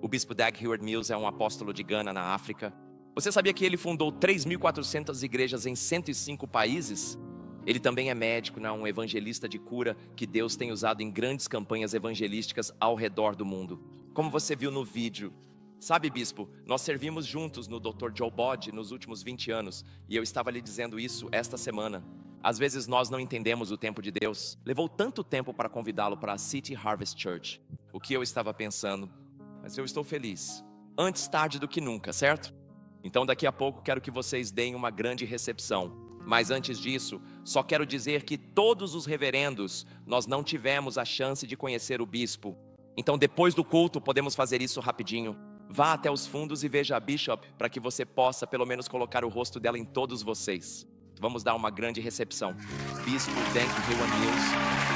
O bispo Dag Heward-Mills é um apóstolo de Gana, na África. Você sabia que ele fundou 3.400 igrejas em 105 países? Ele também é médico, um evangelista de cura que Deus tem usado em grandes campanhas evangelísticas ao redor do mundo. Como você viu no vídeo. Sabe, bispo, nós servimos juntos no Dr. Joe Bod nos últimos 20 anos, e eu estava lhe dizendo isso esta semana. Às vezes nós não entendemos o tempo de Deus. Levou tanto tempo para convidá-lo para a City Harvest Church. O que eu estava pensando? Mas eu estou feliz. Antes tarde do que nunca, certo? Então daqui a pouco quero que vocês deem uma grande recepção. Mas antes disso, só quero dizer que todos os reverendos, nós não tivemos a chance de conhecer o bispo. Então depois do culto podemos fazer isso rapidinho. Vá até os fundos e veja a Bishop para que você possa pelo menos colocar o rosto dela em todos vocês. Vamos dar uma grande recepção. Bispo Dag Heward-Mills.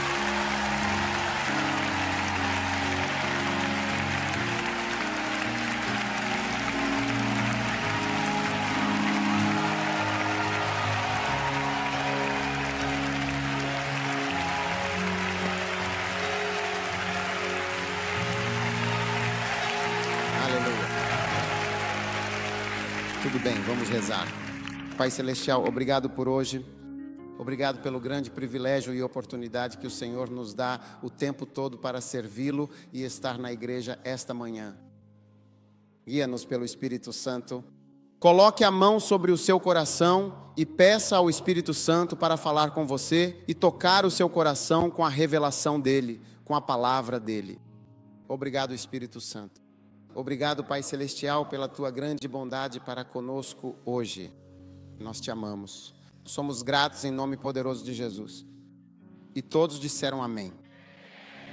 Tudo bem, vamos rezar. Pai Celestial, obrigado por hoje. Obrigado pelo grande privilégio e oportunidade que o Senhor nos dá o tempo todo para servi-lo e estar na igreja esta manhã. Guia-nos pelo Espírito Santo. Coloque a mão sobre o seu coração e peça ao Espírito Santo para falar com você e tocar o seu coração com a revelação dele, com a palavra dele. Obrigado, Espírito Santo. Obrigado, Pai Celestial, pela tua grande bondade para conosco hoje. Nós te amamos. Somos gratos em nome poderoso de Jesus. E todos disseram amém.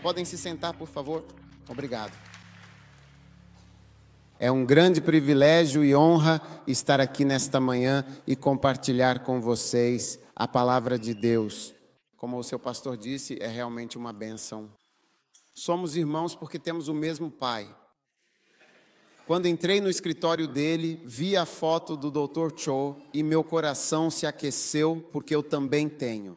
Podem se sentar, por favor? Obrigado. É um grande privilégio e honra estar aqui nesta manhã e compartilhar com vocês a palavra de Deus. Como o seu pastor disse, é realmente uma bênção. Somos irmãos porque temos o mesmo Pai. Quando entrei no escritório dele, vi a foto do Dr. Cho e meu coração se aqueceu porque eu também tenho.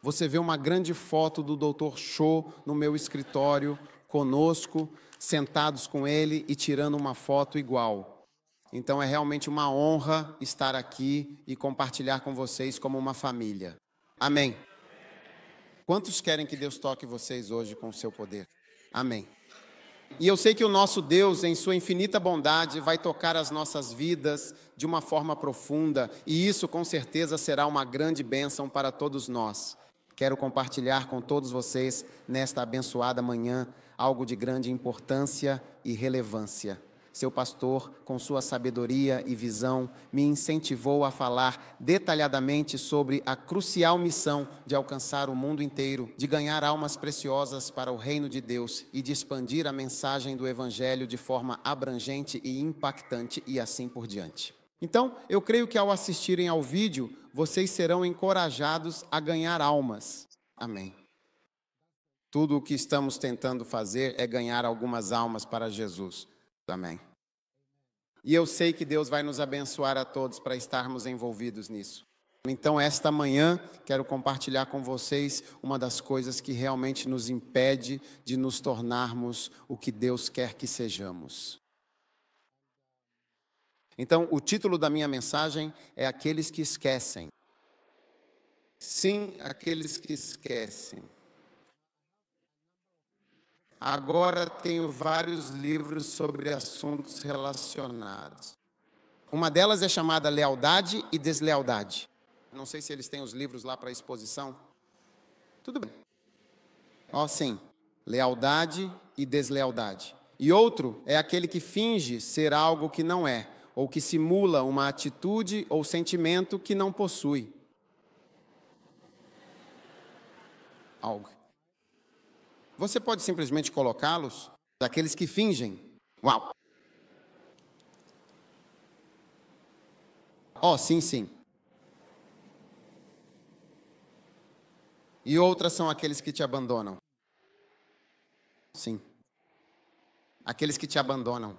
Você vê uma grande foto do Dr. Cho no meu escritório, conosco, sentados com ele e tirando uma foto igual. Então é realmente uma honra estar aqui e compartilhar com vocês como uma família. Amém. Quantos querem que Deus toque vocês hoje com o seu poder? Amém. E eu sei que o nosso Deus, em sua infinita bondade, vai tocar as nossas vidas de uma forma profunda, e isso com certeza será uma grande bênção para todos nós. Quero compartilhar com todos vocês, nesta abençoada manhã, algo de grande importância e relevância. Seu pastor, com sua sabedoria e visão, me incentivou a falar detalhadamente sobre a crucial missão de alcançar o mundo inteiro, de ganhar almas preciosas para o reino de Deus e de expandir a mensagem do Evangelho de forma abrangente e impactante e assim por diante. Então, eu creio que ao assistirem ao vídeo, vocês serão encorajados a ganhar almas. Amém. Tudo o que estamos tentando fazer é ganhar algumas almas para Jesus. Amém. E eu sei que Deus vai nos abençoar a todos para estarmos envolvidos nisso. Então, esta manhã, quero compartilhar com vocês uma das coisas que realmente nos impede de nos tornarmos o que Deus quer que sejamos. Então, o título da minha mensagem é Aqueles que Esquecem. Sim, aqueles que esquecem. Agora tenho vários livros sobre assuntos relacionados. Uma delas é chamada Lealdade e Deslealdade. Não sei se eles têm os livros lá para exposição. Tudo bem. Sim. Lealdade e deslealdade. E outro é aquele que finge ser algo que não é, ou que simula uma atitude ou sentimento que não possui. Algo. Você pode simplesmente colocá-los, daqueles que fingem. Uau! Sim. E outras são aqueles que te abandonam. Sim. Aqueles que te abandonam.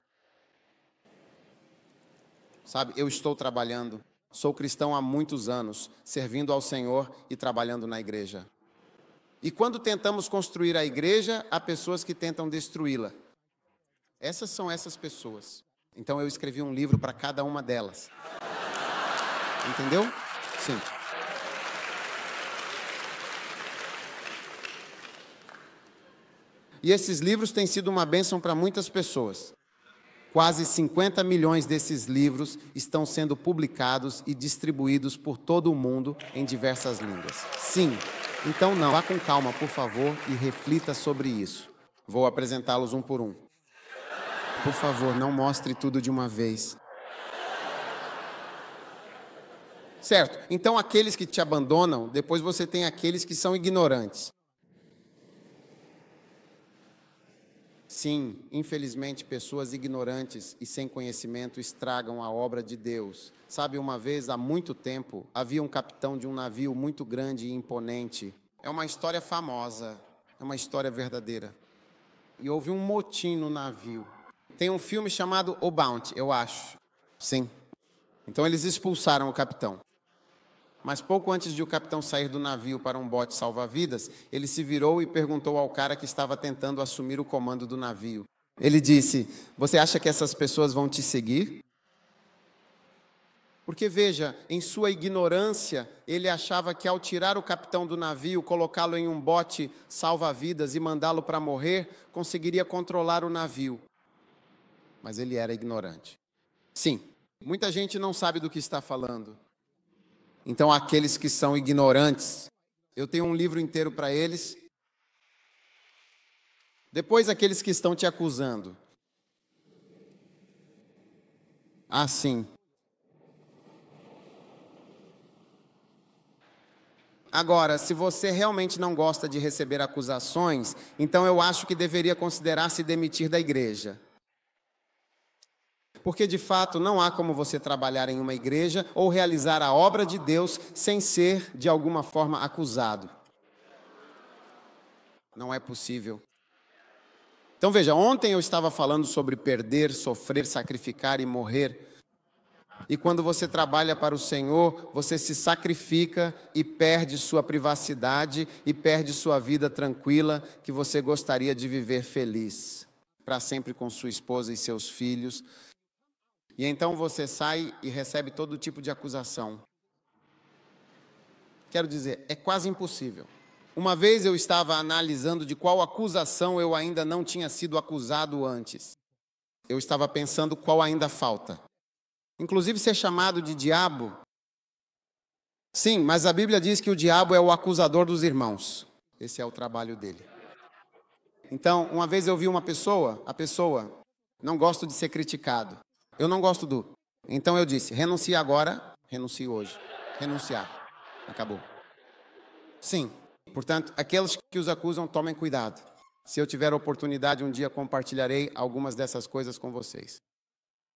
Sabe, eu estou trabalhando, sou cristão há muitos anos, servindo ao Senhor e trabalhando na igreja. E quando tentamos construir a igreja, há pessoas que tentam destruí-la. Essas são essas pessoas. Então eu escrevi um livro para cada uma delas. Entendeu? Sim. E esses livros têm sido uma bênção para muitas pessoas. Quase 50 milhões desses livros estão sendo publicados e distribuídos por todo o mundo em diversas línguas. Sim. Então não, vá com calma, por favor, e reflita sobre isso. Vou apresentá-los um por um. Por favor, não mostre tudo de uma vez. Certo, então aqueles que te abandonam, depois você tem aqueles que são ignorantes. Sim, infelizmente, pessoas ignorantes e sem conhecimento estragam a obra de Deus. Sabe, uma vez, há muito tempo, havia um capitão de um navio muito grande e imponente. É uma história famosa, é uma história verdadeira. E houve um motim no navio. Tem um filme chamado O Bounty, eu acho. Sim. Então eles expulsaram o capitão. Mas pouco antes de o capitão sair do navio para um bote salva-vidas, ele se virou e perguntou ao cara que estava tentando assumir o comando do navio. Ele disse: "Você acha que essas pessoas vão te seguir?" Porque, veja, em sua ignorância, ele achava que ao tirar o capitão do navio, colocá-lo em um bote salva-vidas e mandá-lo para morrer, conseguiria controlar o navio. Mas ele era ignorante. Sim, muita gente não sabe do que está falando. Então, aqueles que são ignorantes, eu tenho um livro inteiro para eles. Depois, aqueles que estão te acusando. Ah, sim. Agora, se você realmente não gosta de receber acusações, então eu acho que deveria considerar se demitir da igreja. Porque, de fato, não há como você trabalhar em uma igreja ou realizar a obra de Deus sem ser, de alguma forma, acusado. Não é possível. Então, veja, ontem eu estava falando sobre perder, sofrer, sacrificar e morrer. E quando você trabalha para o Senhor, você se sacrifica e perde sua privacidade e perde sua vida tranquila que você gostaria de viver feliz, para sempre com sua esposa e seus filhos. E então você sai e recebe todo tipo de acusação. Quero dizer, é quase impossível. Uma vez eu estava analisando de qual acusação eu ainda não tinha sido acusado antes. Eu estava pensando qual ainda falta. Inclusive ser chamado de diabo. Sim, mas a Bíblia diz que o diabo é o acusador dos irmãos. Esse é o trabalho dele. Então, uma vez eu vi uma pessoa, não gosto de ser criticado. Eu não gosto do. Então eu disse, renuncie agora, renuncie hoje. Renunciar. Acabou. Sim. Portanto, aqueles que os acusam, tomem cuidado. Se eu tiver oportunidade, um dia compartilharei algumas dessas coisas com vocês.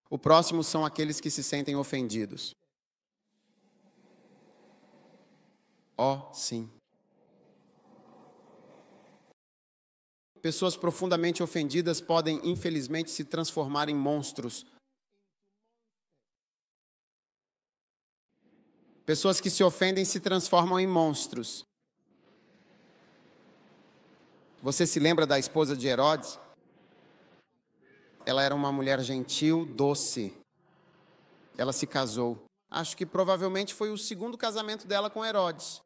O próximo são aqueles que se sentem ofendidos. Oh, sim. Pessoas profundamente ofendidas podem, infelizmente, se transformar em monstros. Pessoas que se ofendem se transformam em monstros. Você se lembra da esposa de Herodes? Ela era uma mulher gentil, doce. Ela se casou. Acho que provavelmente foi o segundo casamento dela com Herodes.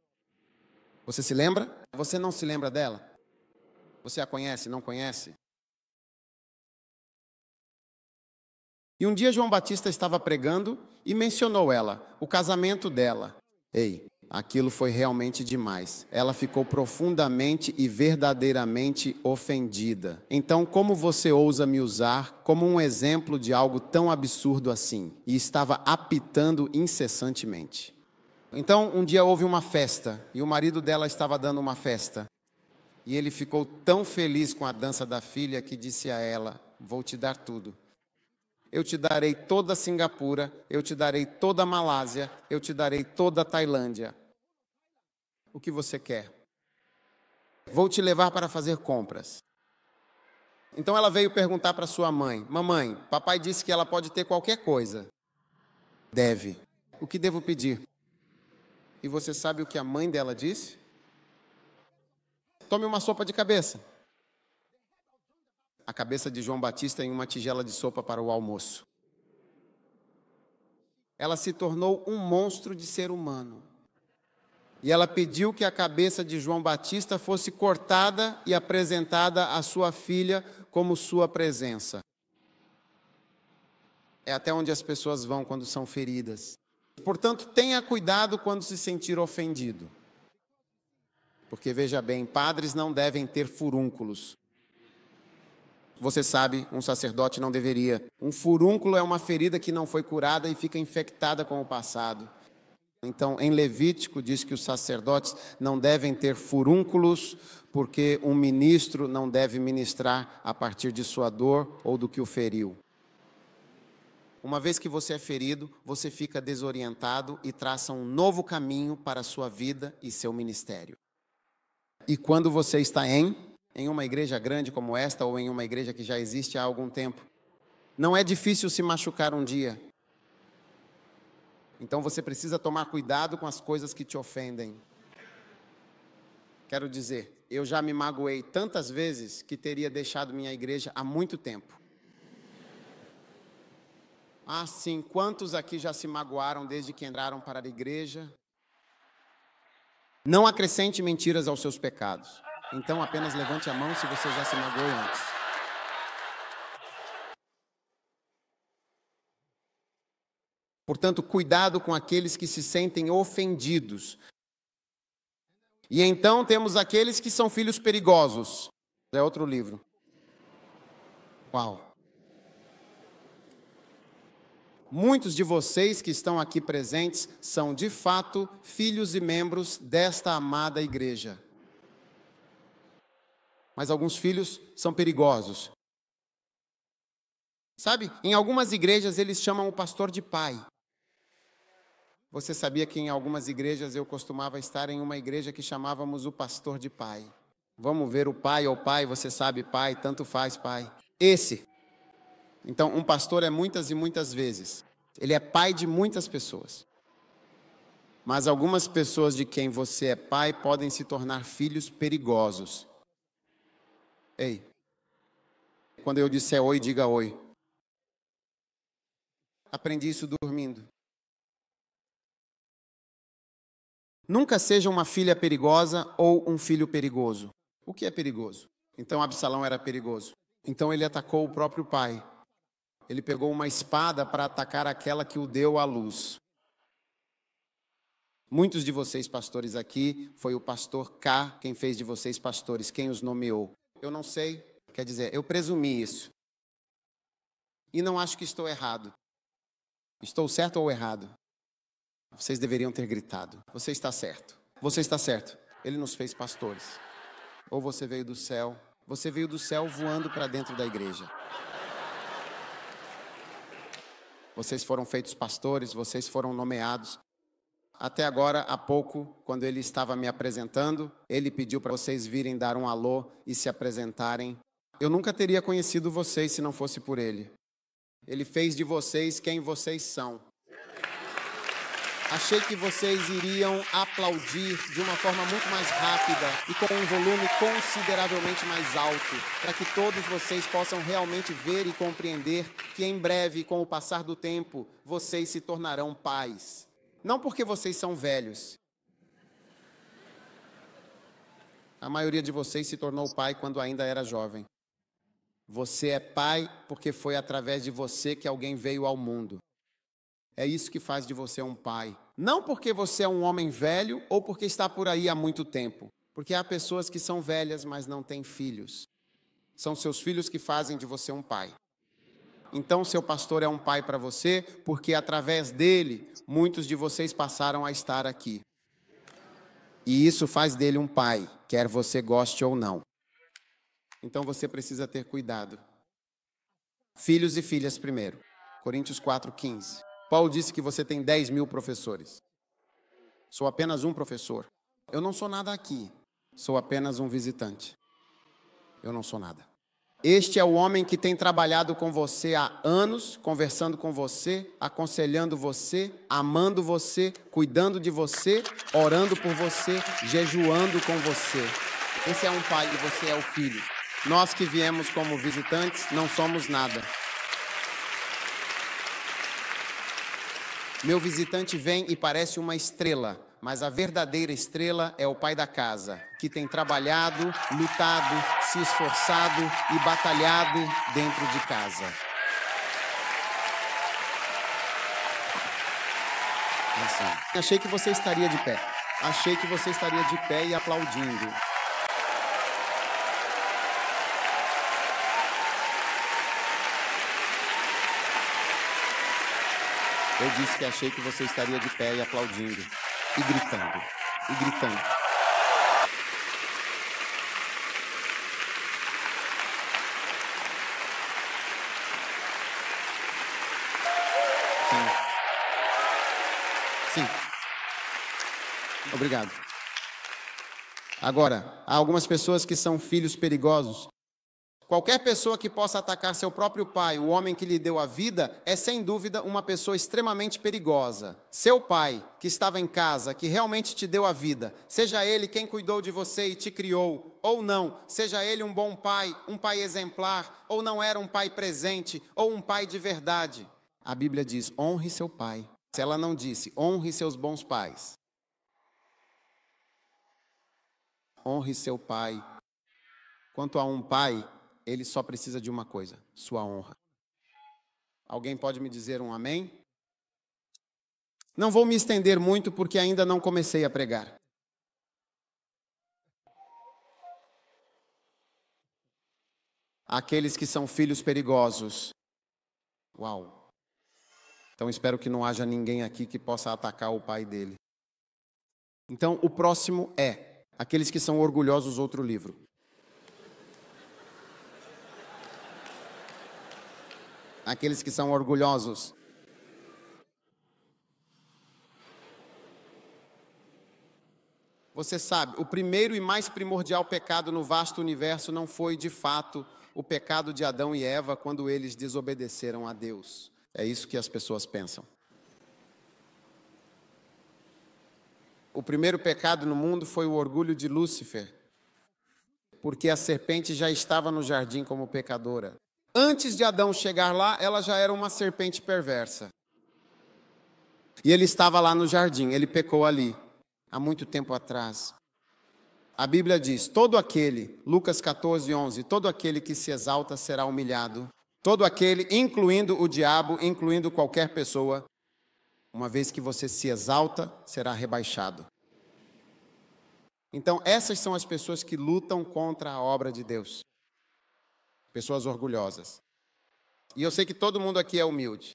Você se lembra? Você não se lembra dela? Você a conhece, não conhece? E um dia João Batista estava pregando e mencionou ela, o casamento dela. Ei, aquilo foi realmente demais. Ela ficou profundamente e verdadeiramente ofendida. Então, como você ousa me usar como um exemplo de algo tão absurdo assim? E estava apitando incessantemente. Então, um dia houve uma festa e o marido dela estava dando uma festa. E ele ficou tão feliz com a dança da filha que disse a ela: "Vou te dar tudo. Eu te darei toda a Singapura, eu te darei toda a Malásia, eu te darei toda a Tailândia. O que você quer? Vou te levar para fazer compras." Então ela veio perguntar para sua mãe: "Mamãe, papai disse que ela pode ter qualquer coisa." "Deve. O que devo pedir?" E você sabe o que a mãe dela disse? "Tome uma sopa de cabeça." a cabeça de João Batista em uma tigela de sopa para o almoço. Ela se tornou um monstro de ser humano. E ela pediu que a cabeça de João Batista fosse cortada e apresentada à sua filha como sua presença. É até onde as pessoas vão quando são feridas. Portanto, tenha cuidado quando se sentir ofendido. Porque, veja bem, padres não devem ter furúnculos. Você sabe, um sacerdote não deveria. Um furúnculo é uma ferida que não foi curada e fica infectada com o passado. Então, em Levítico, diz que os sacerdotes não devem ter furúnculos, porque um ministro não deve ministrar a partir de sua dor ou do que o feriu. Uma vez que você é ferido, você fica desorientado e traça um novo caminho para a sua vida e seu ministério. E quando você está em uma igreja grande como esta, ou em uma igreja que já existe há algum tempo, não é difícil se machucar um dia. Então você precisa tomar cuidado com as coisas que te ofendem. Quero dizer, eu já me magoei tantas vezes que teria deixado minha igreja há muito tempo. Ah, sim, quantos aqui já se magoaram desde que entraram para a igreja? Não acrescente mentiras aos seus pecados. Então apenas levante a mão se você já se magoou antes. Portanto, cuidado com aqueles que se sentem ofendidos. E então temos aqueles que são filhos perigosos. É outro livro. Uau! Muitos de vocês que estão aqui presentes são, de fato, filhos e membros desta amada igreja. Mas alguns filhos são perigosos. Sabe, em algumas igrejas eles chamam o pastor de pai. Você sabia que em algumas igrejas eu costumava estar em uma igreja que chamávamos o pastor de pai? Vamos ver o pai ou pai, você sabe pai, tanto faz pai. Esse. Então, um pastor é muitas e muitas vezes. Ele é pai de muitas pessoas. Mas algumas pessoas de quem você é pai podem se tornar filhos perigosos. Ei, quando eu disser oi, diga oi. Aprendi isso dormindo. Nunca seja uma filha perigosa ou um filho perigoso. O que é perigoso? Então Absalão era perigoso. Então ele atacou o próprio pai. Ele pegou uma espada para atacar aquela que o deu à luz. Muitos de vocês pastores aqui, foi o pastor K quem fez de vocês pastores, quem os nomeou. Eu não sei, quer dizer, eu presumi isso. E não acho que estou errado. Estou certo ou errado? Vocês deveriam ter gritado. Você está certo. Você está certo. Ele nos fez pastores. Ou você veio do céu. Você veio do céu voando para dentro da igreja. Vocês foram feitos pastores, vocês foram nomeados. Até agora, há pouco, quando ele estava me apresentando, ele pediu para vocês virem dar um alô e se apresentarem. Eu nunca teria conhecido vocês se não fosse por ele. Ele fez de vocês quem vocês são. Achei que vocês iriam aplaudir de uma forma muito mais rápida e com um volume consideravelmente mais alto, para que todos vocês possam realmente ver e compreender que em breve, com o passar do tempo, vocês se tornarão pais. Não porque vocês são velhos. A maioria de vocês se tornou pai quando ainda era jovem. Você é pai porque foi através de você que alguém veio ao mundo. É isso que faz de você um pai. Não porque você é um homem velho ou porque está por aí há muito tempo. Porque há pessoas que são velhas, mas não têm filhos. São seus filhos que fazem de você um pai. Então, seu pastor é um pai para você, porque através dele, muitos de vocês passaram a estar aqui. E isso faz dele um pai, quer você goste ou não. Então, você precisa ter cuidado. Filhos e filhas primeiro. Coríntios 4:15. Paulo disse que você tem 10.000 professores. Sou apenas um professor. Eu não sou nada aqui. Sou apenas um visitante. Eu não sou nada. Este é o homem que tem trabalhado com você há anos, conversando com você, aconselhando você, amando você, cuidando de você, orando por você, jejuando com você. Esse é um pai e você é o filho. Nós que viemos como visitantes não somos nada. Meu visitante vem e parece uma estrela, mas a verdadeira estrela é o pai da casa, que tem trabalhado, lutado, se esforçado e batalhado dentro de casa. Assim. Achei que você estaria de pé. Achei que você estaria de pé e aplaudindo. Eu disse que achei que você estaria de pé e aplaudindo, e gritando, e gritando. Sim. Sim. Obrigado. Agora, há algumas pessoas que são filhos perigosos. Qualquer pessoa que possa atacar seu próprio pai, o homem que lhe deu a vida, é sem dúvida uma pessoa extremamente perigosa. Seu pai, que estava em casa, que realmente te deu a vida, seja ele quem cuidou de você e te criou, ou não, seja ele um bom pai, um pai exemplar, ou não era um pai presente, ou um pai de verdade. A Bíblia diz, honre seu pai. Se ela não disse, honre seus bons pais. Honre seu pai. Quanto a um pai, ele só precisa de uma coisa, sua honra. Alguém pode me dizer um amém? Não vou me estender muito porque ainda não comecei a pregar. Aqueles que são filhos perigosos. Uau! Então espero que não haja ninguém aqui que possa atacar o pai dele. Então o próximo é aqueles que são orgulhosos, outro livro. Aqueles que são orgulhosos. Você sabe, o primeiro e mais primordial pecado no vasto universo não foi, de fato, o pecado de Adão e Eva quando eles desobedeceram a Deus. É isso que as pessoas pensam. O primeiro pecado no mundo foi o orgulho de Lúcifer, porque a serpente já estava no jardim como pecadora. Antes de Adão chegar lá, ela já era uma serpente perversa. E ele estava lá no jardim, ele pecou ali, há muito tempo atrás. A Bíblia diz, todo aquele, Lucas 14:11, todo aquele que se exalta será humilhado. Todo aquele, incluindo o diabo, incluindo qualquer pessoa, uma vez que você se exalta, será rebaixado. Então, essas são as pessoas que lutam contra a obra de Deus. Pessoas orgulhosas. E eu sei que todo mundo aqui é humilde.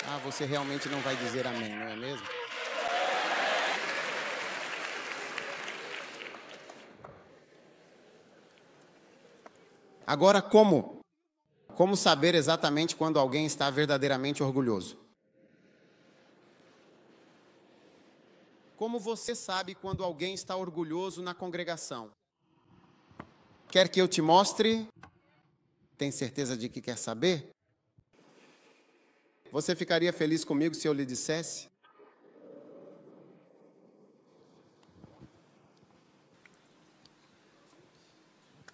Ah, você realmente não vai dizer amém, não é mesmo? Agora, como? Como saber exatamente quando alguém está verdadeiramente orgulhoso? Como você sabe quando alguém está orgulhoso na congregação? Quer que eu te mostre? Tem certeza de que quer saber? Você ficaria feliz comigo se eu lhe dissesse?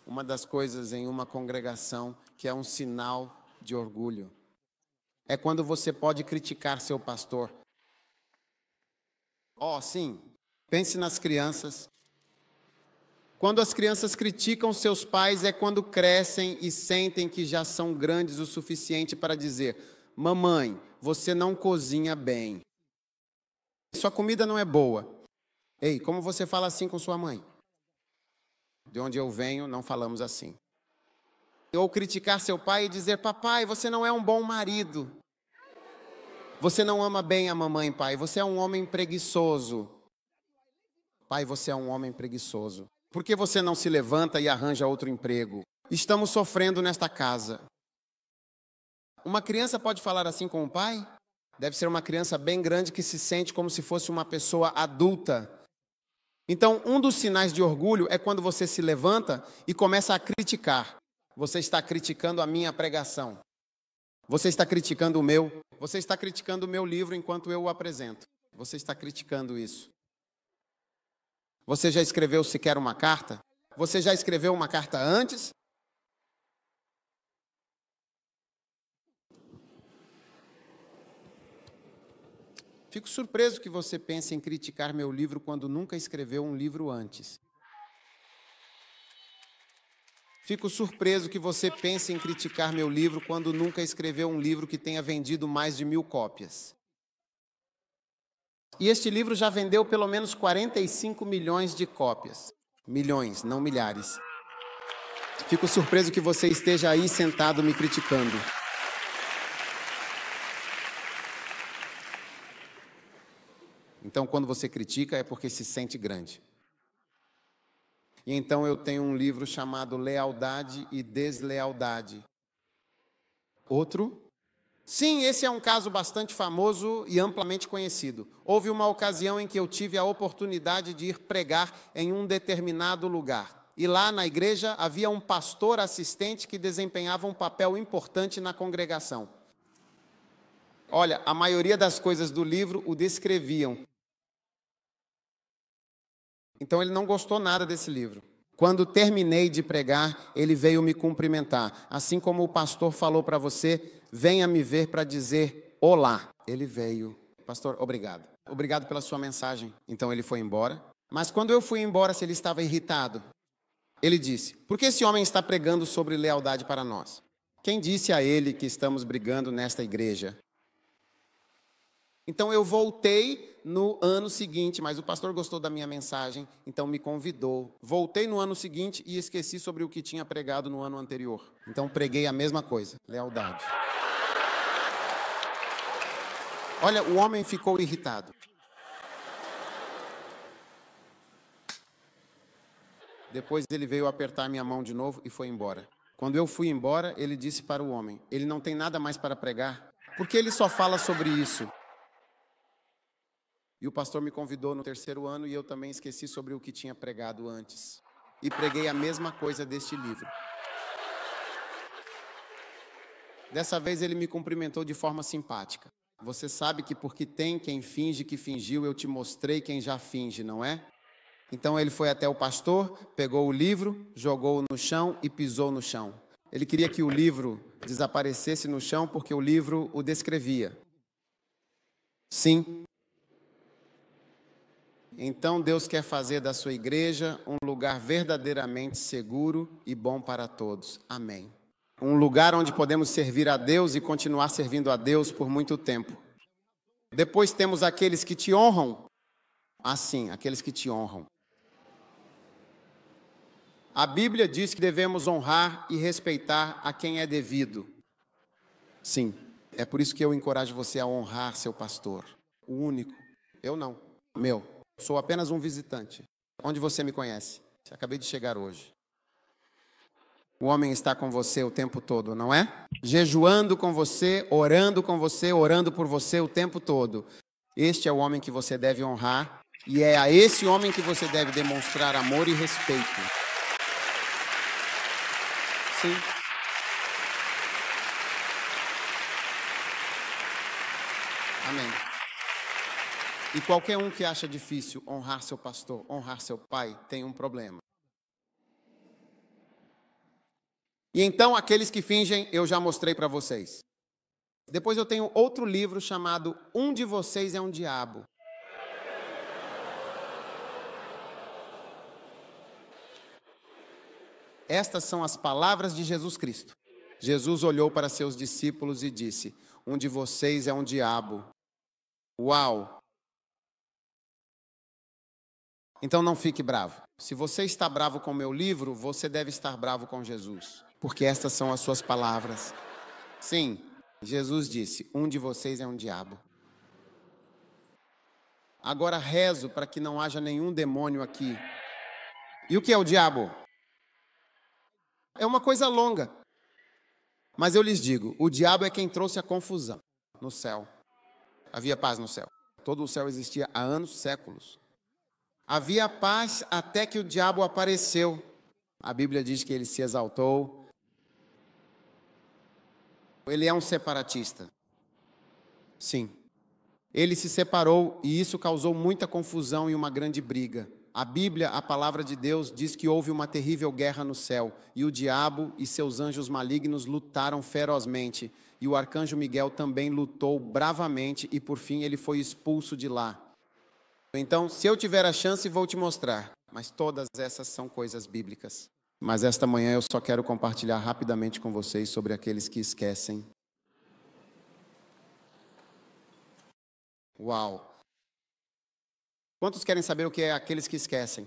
Uma das coisas em uma congregação que é um sinal de orgulho é quando você pode criticar seu pastor. Sim, pense nas crianças. Quando as crianças criticam seus pais é quando crescem e sentem que já são grandes o suficiente para dizer: mamãe, você não cozinha bem. Sua comida não é boa. Ei, como você fala assim com sua mãe? De onde eu venho, não falamos assim. Ou criticar seu pai e dizer: papai, você não é um bom marido. Você não ama bem a mamãe, pai. Você é um homem preguiçoso. Pai, você é um homem preguiçoso. Por que você não se levanta e arranja outro emprego? Estamos sofrendo nesta casa. Uma criança pode falar assim com o pai? Deve ser uma criança bem grande que se sente como se fosse uma pessoa adulta. Então, um dos sinais de orgulho é quando você se levanta e começa a criticar. Você está criticando a minha pregação. Você está criticando o meu. Você está criticando o meu livro enquanto eu o apresento. Você está criticando isso. Você já escreveu sequer uma carta? Você já escreveu uma carta antes? Fico surpreso que você pense em criticar meu livro quando nunca escreveu um livro antes. Fico surpreso que você pense em criticar meu livro quando nunca escreveu um livro que tenha vendido mais de 1000 cópias. E este livro já vendeu pelo menos 45 milhões de cópias. Milhões, não milhares. Fico surpreso que você esteja aí sentado me criticando. Então, quando você critica, é porque se sente grande. E então eu tenho um livro chamado Lealdade e Deslealdade. Outro? Sim, esse é um caso bastante famoso e amplamente conhecido. Houve uma ocasião em que eu tive a oportunidade de ir pregar em um determinado lugar. E lá na igreja havia um pastor assistente que desempenhava um papel importante na congregação. Olha, a maioria das coisas do livro o descreviam. Então ele não gostou nada desse livro. Quando terminei de pregar, ele veio me cumprimentar. Assim como o pastor falou para você, venha me ver para dizer olá. Ele veio. Pastor, obrigado. Obrigado pela sua mensagem. Então ele foi embora. Mas quando eu fui embora, se ele estava irritado, ele disse, por que esse homem está pregando sobre lealdade para nós? Quem disse a ele que estamos brigando nesta igreja? Então eu voltei no ano seguinte, mas o pastor gostou da minha mensagem, então me convidou. Voltei no ano seguinte e esqueci sobre o que tinha pregado no ano anterior. Então preguei a mesma coisa, lealdade. Olha, o homem ficou irritado. Depois ele veio apertar minha mão de novo e foi embora. Quando eu fui embora, ele disse para o homem, ele não tem nada mais para pregar? Porque ele só fala sobre isso. E o pastor me convidou no terceiro ano e eu também esqueci sobre o que tinha pregado antes. E preguei a mesma coisa deste livro. Dessa vez ele me cumprimentou de forma simpática. Você sabe que porque tem quem finge que fingiu, eu te mostrei quem já finge, não é? Então ele foi até o pastor, pegou o livro, jogou no chão e pisou no chão. Ele queria que o livro desaparecesse no chão porque o livro o descrevia. Sim. Então Deus quer fazer da sua igreja um lugar verdadeiramente seguro e bom para todos. Amém. Um lugar onde podemos servir a Deus e continuar servindo a Deus por muito tempo. Depois temos aqueles que te honram. Assim, aqueles que te honram. A Bíblia diz que devemos honrar e respeitar a quem é devido. Sim, é por isso que eu encorajo você a honrar seu pastor. O único. Eu não. Meu. Sou apenas um visitante. Onde você me conhece? Acabei de chegar hoje. O homem está com você o tempo todo, não é? Jejuando com você, orando por você o tempo todo. Este é o homem que você deve honrar e é a esse homem que você deve demonstrar amor e respeito. Sim. Amém. E qualquer um que acha difícil honrar seu pastor, honrar seu pai, tem um problema. E então, aqueles que fingem, eu já mostrei para vocês. Depois eu tenho outro livro chamado Um de Vocês é um Diabo. Estas são as palavras de Jesus Cristo. Jesus olhou para seus discípulos e disse, um de vocês é um diabo. Uau! Então não fique bravo. Se você está bravo com o meu livro, você deve estar bravo com Jesus. Porque estas são as suas palavras. Sim, Jesus disse, um de vocês é um diabo. Agora rezo para que não haja nenhum demônio aqui. E o que é o diabo? É uma coisa longa. Mas eu lhes digo, o diabo é quem trouxe a confusão no céu. Havia paz no céu. Todo o céu existia há anos, séculos. Havia paz até que o diabo apareceu. A Bíblia diz que ele se exaltou. Ele é um separatista. Sim. Ele se separou e isso causou muita confusão e uma grande briga. A Bíblia, a palavra de Deus, diz que houve uma terrível guerra no céu, e o diabo e seus anjos malignos lutaram ferozmente, e o arcanjo Miguel também lutou bravamente, e por fim ele foi expulso de lá. Então, se eu tiver a chance, vou te mostrar, mas todas essas são coisas bíblicas. Mas esta manhã eu só quero compartilhar rapidamente com vocês sobre aqueles que esquecem. Uau! Quantos querem saber o que é aqueles que esquecem?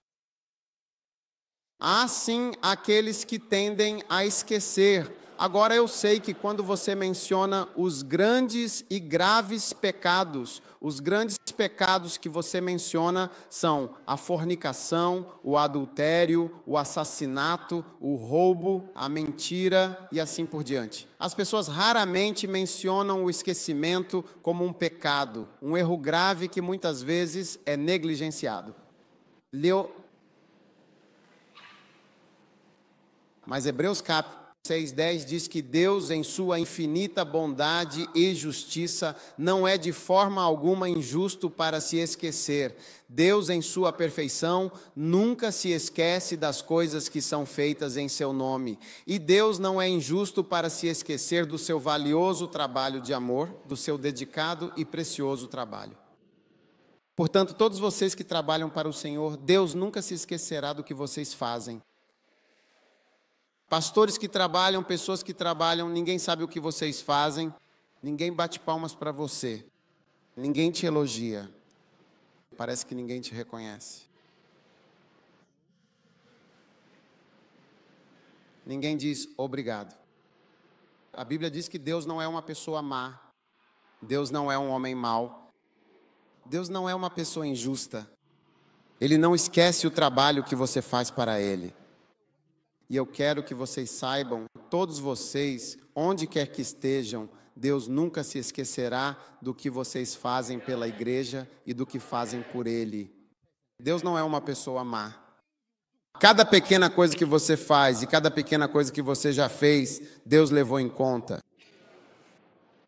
Há sim aqueles que tendem a esquecer. Agora eu sei que quando você menciona os grandes e graves pecados, os grandes pecados que você menciona são a fornicação, o adultério, o assassinato, o roubo, a mentira e assim por diante. As pessoas raramente mencionam o esquecimento como um pecado, um erro grave que muitas vezes é negligenciado. Mas Hebreus capítulo 6:10 diz que Deus, em sua infinita bondade e justiça, não é de forma alguma injusto para se esquecer. Deus, em sua perfeição, nunca se esquece das coisas que são feitas em seu nome. E Deus não é injusto para se esquecer do seu valioso trabalho de amor, do seu dedicado e precioso trabalho. Portanto, todos vocês que trabalham para o Senhor, Deus nunca se esquecerá do que vocês fazem. Pastores que trabalham, pessoas que trabalham, ninguém sabe o que vocês fazem, ninguém bate palmas para você, ninguém te elogia, parece que ninguém te reconhece. Ninguém diz obrigado. A Bíblia diz que Deus não é uma pessoa má, Deus não é um homem mau, Deus não é uma pessoa injusta. Ele não esquece o trabalho que você faz para Ele. E eu quero que vocês saibam, todos vocês, onde quer que estejam, Deus nunca se esquecerá do que vocês fazem pela igreja e do que fazem por Ele. Deus não é uma pessoa má. Cada pequena coisa que você faz e cada pequena coisa que você já fez, Deus levou em conta.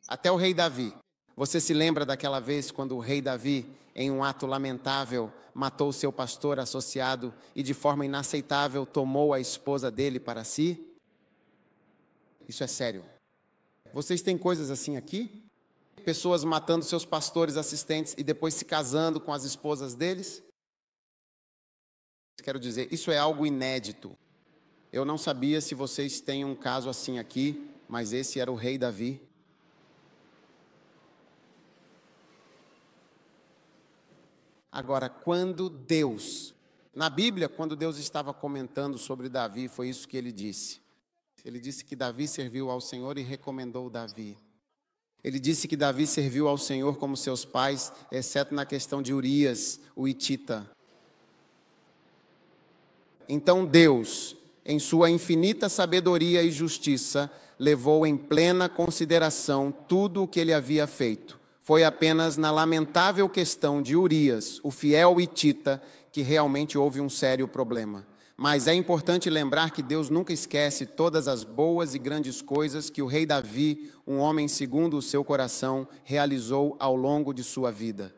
Até o rei Davi. Você se lembra daquela vez quando o rei Davi, em um ato lamentável, matou o seu pastor associado e de forma inaceitável tomou a esposa dele para si? Isso é sério. Vocês têm coisas assim aqui? Pessoas matando seus pastores assistentes e depois se casando com as esposas deles? Quero dizer, isso é algo inédito. Eu não sabia se vocês têm um caso assim aqui, mas esse era o rei Davi. Agora, quando Deus, na Bíblia, quando Deus estava comentando sobre Davi, foi isso que ele disse. Ele disse que Davi serviu ao Senhor e recomendou Davi. Ele disse que Davi serviu ao Senhor como seus pais, exceto na questão de Urias, o hitita. Então Deus, em sua infinita sabedoria e justiça, levou em plena consideração tudo o que ele havia feito. Foi apenas na lamentável questão de Urias, o fiel hitita, que realmente houve um sério problema. Mas é importante lembrar que Deus nunca esquece todas as boas e grandes coisas que o rei Davi, um homem segundo o seu coração, realizou ao longo de sua vida.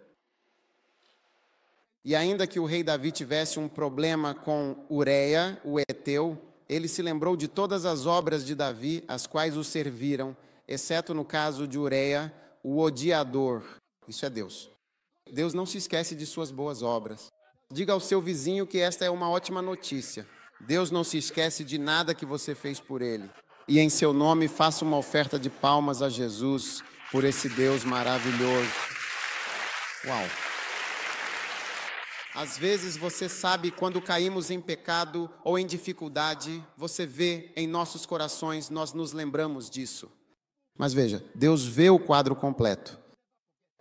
E ainda que o rei Davi tivesse um problema com Ureia, o heteu, ele se lembrou de todas as obras de Davi, as quais o serviram, exceto no caso de Ureia, o odiador. Isso é Deus. Deus não se esquece de suas boas obras. Diga ao seu vizinho que esta é uma ótima notícia. Deus não se esquece de nada que você fez por ele. E em seu nome faça uma oferta de palmas a Jesus por esse Deus maravilhoso. Uau! Às vezes você sabe quando caímos em pecado ou em dificuldade, você vê em nossos corações, nós nos lembramos disso. Mas veja, Deus vê o quadro completo.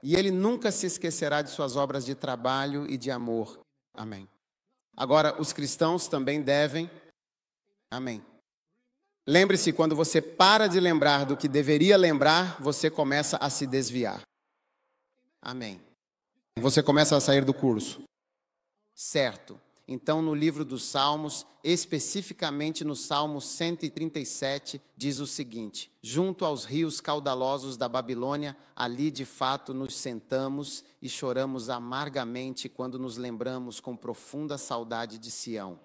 E Ele nunca se esquecerá de suas obras de trabalho e de amor. Amém. Agora, os cristãos também devem. Amém. Lembre-se, quando você para de lembrar do que deveria lembrar, você começa a se desviar. Amém. Você começa a sair do curso. Certo. Então, no livro dos Salmos, especificamente no Salmo 137, diz o seguinte: junto aos rios caudalosos da Babilônia, ali de fato nos sentamos e choramos amargamente quando nos lembramos com profunda saudade de Sião.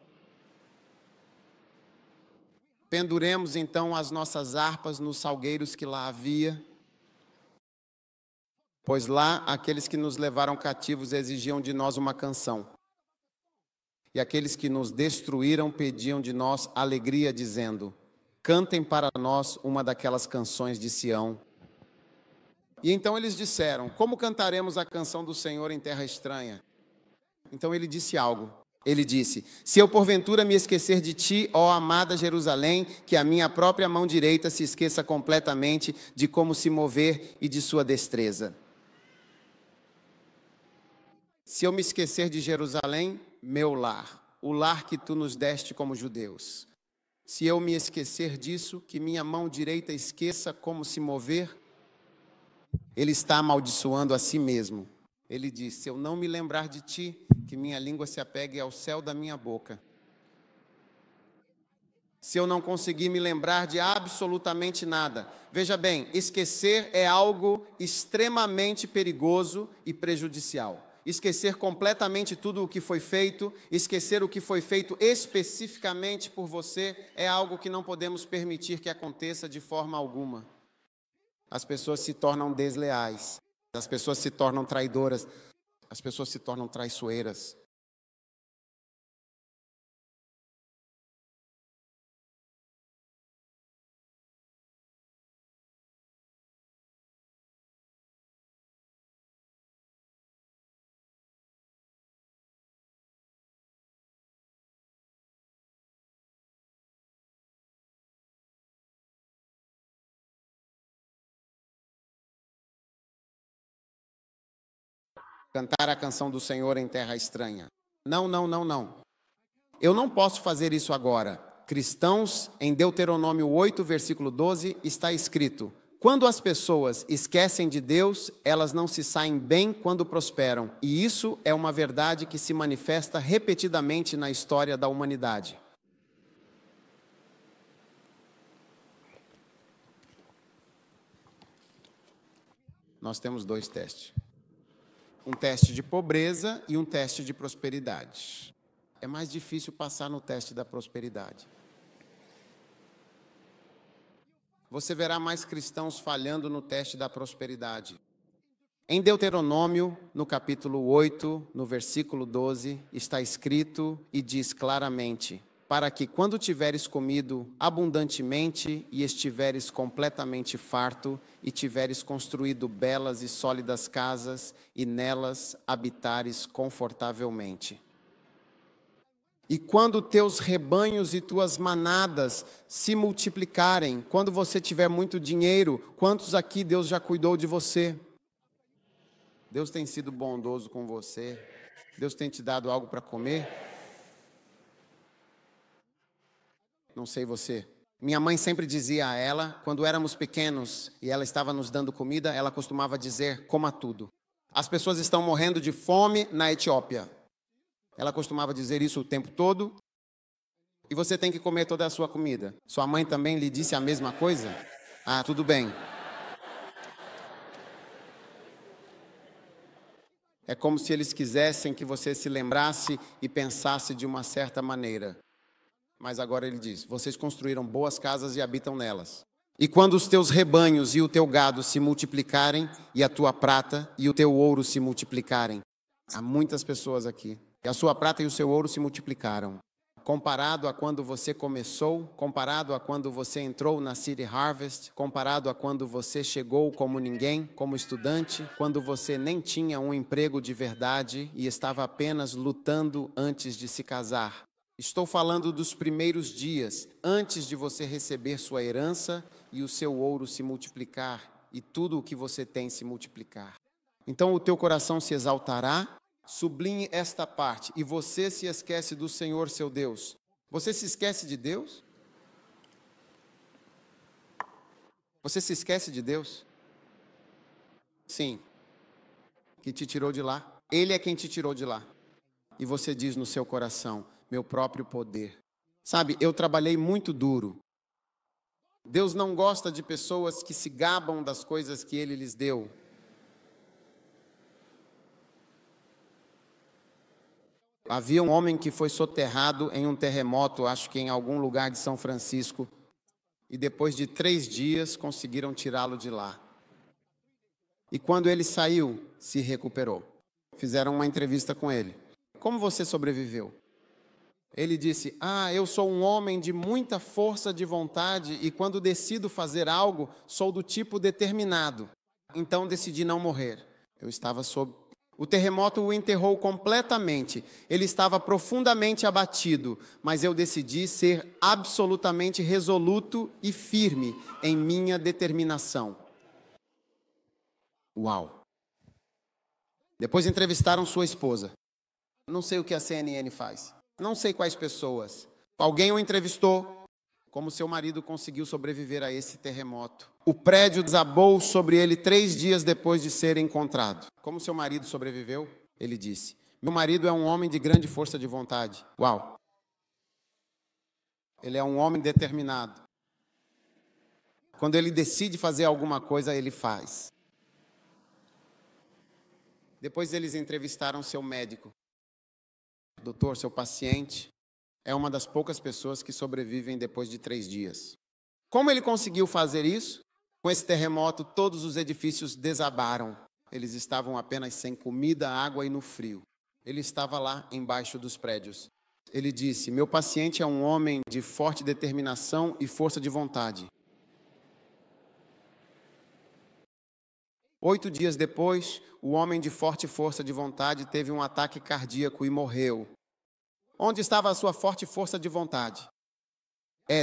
Penduremos então as nossas harpas nos salgueiros que lá havia, pois lá aqueles que nos levaram cativos exigiam de nós uma canção. E aqueles que nos destruíram pediam de nós alegria, dizendo: cantem para nós uma daquelas canções de Sião. E então eles disseram: como cantaremos a canção do Senhor em terra estranha? Então ele disse algo. Ele disse: se eu porventura me esquecer de ti, ó amada Jerusalém, que a minha própria mão direita se esqueça completamente de como se mover e de sua destreza. Se eu me esquecer de Jerusalém, meu lar, o lar que tu nos deste como judeus. Se eu me esquecer disso, que minha mão direita esqueça como se mover, ele está amaldiçoando a si mesmo. Ele diz: se eu não me lembrar de ti, que minha língua se apegue ao céu da minha boca. Se eu não conseguir me lembrar de absolutamente nada. Veja bem, esquecer é algo extremamente perigoso e prejudicial. Esquecer completamente tudo o que foi feito, esquecer o que foi feito especificamente por você, é algo que não podemos permitir que aconteça de forma alguma. As pessoas se tornam desleais, as pessoas se tornam traidoras, as pessoas se tornam traiçoeiras. Cantar a canção do Senhor em terra estranha. Não, não, não, não. Eu não posso fazer isso agora. Cristãos, em Deuteronômio 8, versículo 12, está escrito: quando as pessoas esquecem de Deus, elas não se saem bem quando prosperam. E isso é uma verdade que se manifesta repetidamente na história da humanidade. Nós temos dois testes. Um teste de pobreza e um teste de prosperidade. É mais difícil passar no teste da prosperidade. Você verá mais cristãos falhando no teste da prosperidade. Em Deuteronômio, no capítulo 8, no versículo 12, está escrito e diz claramente: para que quando tiveres comido abundantemente e estiveres completamente farto, e tiveres construído belas e sólidas casas, e nelas habitares confortavelmente. E quando teus rebanhos e tuas manadas se multiplicarem, quando você tiver muito dinheiro, quantos aqui Deus já cuidou de você? Deus tem sido bondoso com você? Deus tem te dado algo para comer? Não sei você. Minha mãe sempre dizia a ela, quando éramos pequenos e ela estava nos dando comida, ela costumava dizer: coma tudo. As pessoas estão morrendo de fome na Etiópia. Ela costumava dizer isso o tempo todo. E você tem que comer toda a sua comida. Sua mãe também lhe disse a mesma coisa? Ah, tudo bem. É como se eles quisessem que você se lembrasse e pensasse de uma certa maneira. Mas agora ele diz: vocês construíram boas casas e habitam nelas. E quando os teus rebanhos e o teu gado se multiplicarem, e a tua prata e o teu ouro se multiplicarem. Há muitas pessoas aqui. E a sua prata e o seu ouro se multiplicaram. Comparado a quando você começou, comparado a quando você entrou na City Harvest, comparado a quando você chegou como ninguém, como estudante, quando você nem tinha um emprego de verdade e estava apenas lutando antes de se casar. Estou falando dos primeiros dias, antes de você receber sua herança e o seu ouro se multiplicar e tudo o que você tem se multiplicar. Então o teu coração se exaltará. Sublinhe esta parte: e você se esquece do Senhor seu Deus. Você se esquece de Deus? Você se esquece de Deus? Sim. Que te tirou de lá. Ele é quem te tirou de lá. e você diz no seu coração: meu próprio poder. Sabe, eu trabalhei muito duro. Deus não gosta de pessoas que se gabam das coisas que Ele lhes deu. Havia um homem que foi soterrado em um terremoto, acho que em algum lugar de São Francisco, e depois de 3 dias conseguiram tirá-lo de lá. E quando ele saiu, se recuperou. Fizeram uma entrevista com ele. Como você sobreviveu? Ele disse: eu sou um homem de muita força de vontade e quando decido fazer algo, sou do tipo determinado. Então decidi não morrer. Eu estava sob... O terremoto o enterrou completamente. Ele estava profundamente abatido, mas eu decidi ser absolutamente resoluto e firme em minha determinação. Uau! Depois entrevistaram sua esposa. Não sei o que a CNN faz. Não sei quais pessoas. Alguém o entrevistou. Como seu marido conseguiu sobreviver a esse terremoto. O prédio desabou sobre ele 3 dias depois de ser encontrado. Como seu marido sobreviveu? Ele disse: meu marido é um homem de grande força de vontade. Uau! Ele é um homem determinado. Quando ele decide fazer alguma coisa, ele faz. Depois eles entrevistaram seu médico. Doutor, seu paciente é uma das poucas pessoas que sobrevivem depois de 3 dias. Como ele conseguiu fazer isso? Com esse terremoto, todos os edifícios desabaram. Eles estavam apenas sem comida, água e no frio. Ele estava lá embaixo dos prédios. Ele disse: meu paciente é um homem de forte determinação e força de vontade. 8 dias depois, o homem de forte força de vontade teve um ataque cardíaco e morreu. Onde estava a sua forte força de vontade?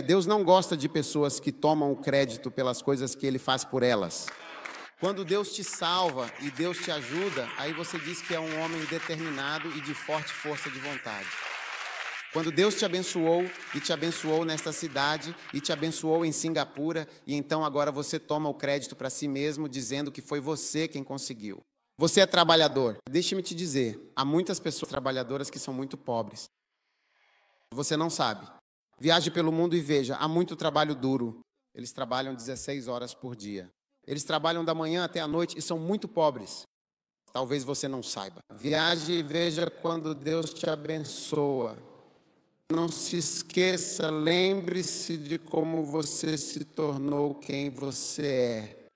Deus não gosta de pessoas que tomam o crédito pelas coisas que Ele faz por elas. Quando Deus te salva e Deus te ajuda, aí você diz que é um homem determinado e de forte força de vontade. Quando Deus te abençoou nesta cidade, e te abençoou em Singapura, e então agora você toma o crédito para si mesmo, dizendo que foi você quem conseguiu. Você é trabalhador. Deixe-me te dizer, há muitas pessoas trabalhadoras que são muito pobres. Você não sabe. Viaje pelo mundo e veja, há muito trabalho duro. Eles trabalham 16 horas por dia. Eles trabalham da manhã até a noite e são muito pobres. Talvez você não saiba. Viaje e veja quando Deus te abençoa. Não se esqueça, lembre-se de como você se tornou quem você é.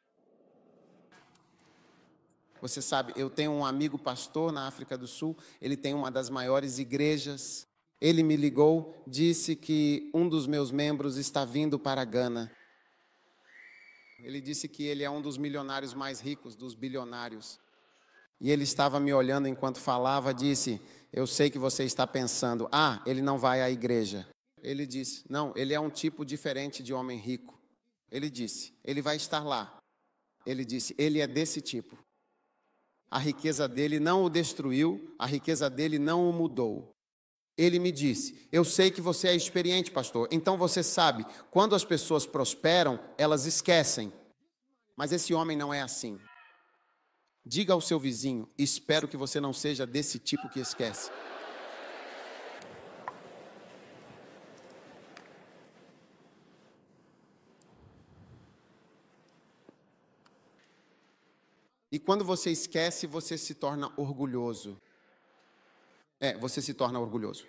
Você sabe, eu tenho um amigo pastor na África do Sul, ele tem uma das maiores igrejas. Ele me ligou, disse que um dos meus membros está vindo para Gana. Ele disse que ele é um dos milionários mais ricos, dos bilionários. E ele estava me olhando enquanto falava, disse: eu sei que você está pensando, ele não vai à igreja. Ele disse: não, ele é um tipo diferente de homem rico. Ele disse: ele vai estar lá. Ele disse: ele é desse tipo. A riqueza dele não o destruiu, a riqueza dele não o mudou. Ele me disse: eu sei que você é experiente, pastor, então você sabe, quando as pessoas prosperam, elas esquecem. Mas esse homem não é assim. Diga ao seu vizinho: espero que você não seja desse tipo que esquece. E quando você esquece, você se torna orgulhoso. Você se torna orgulhoso.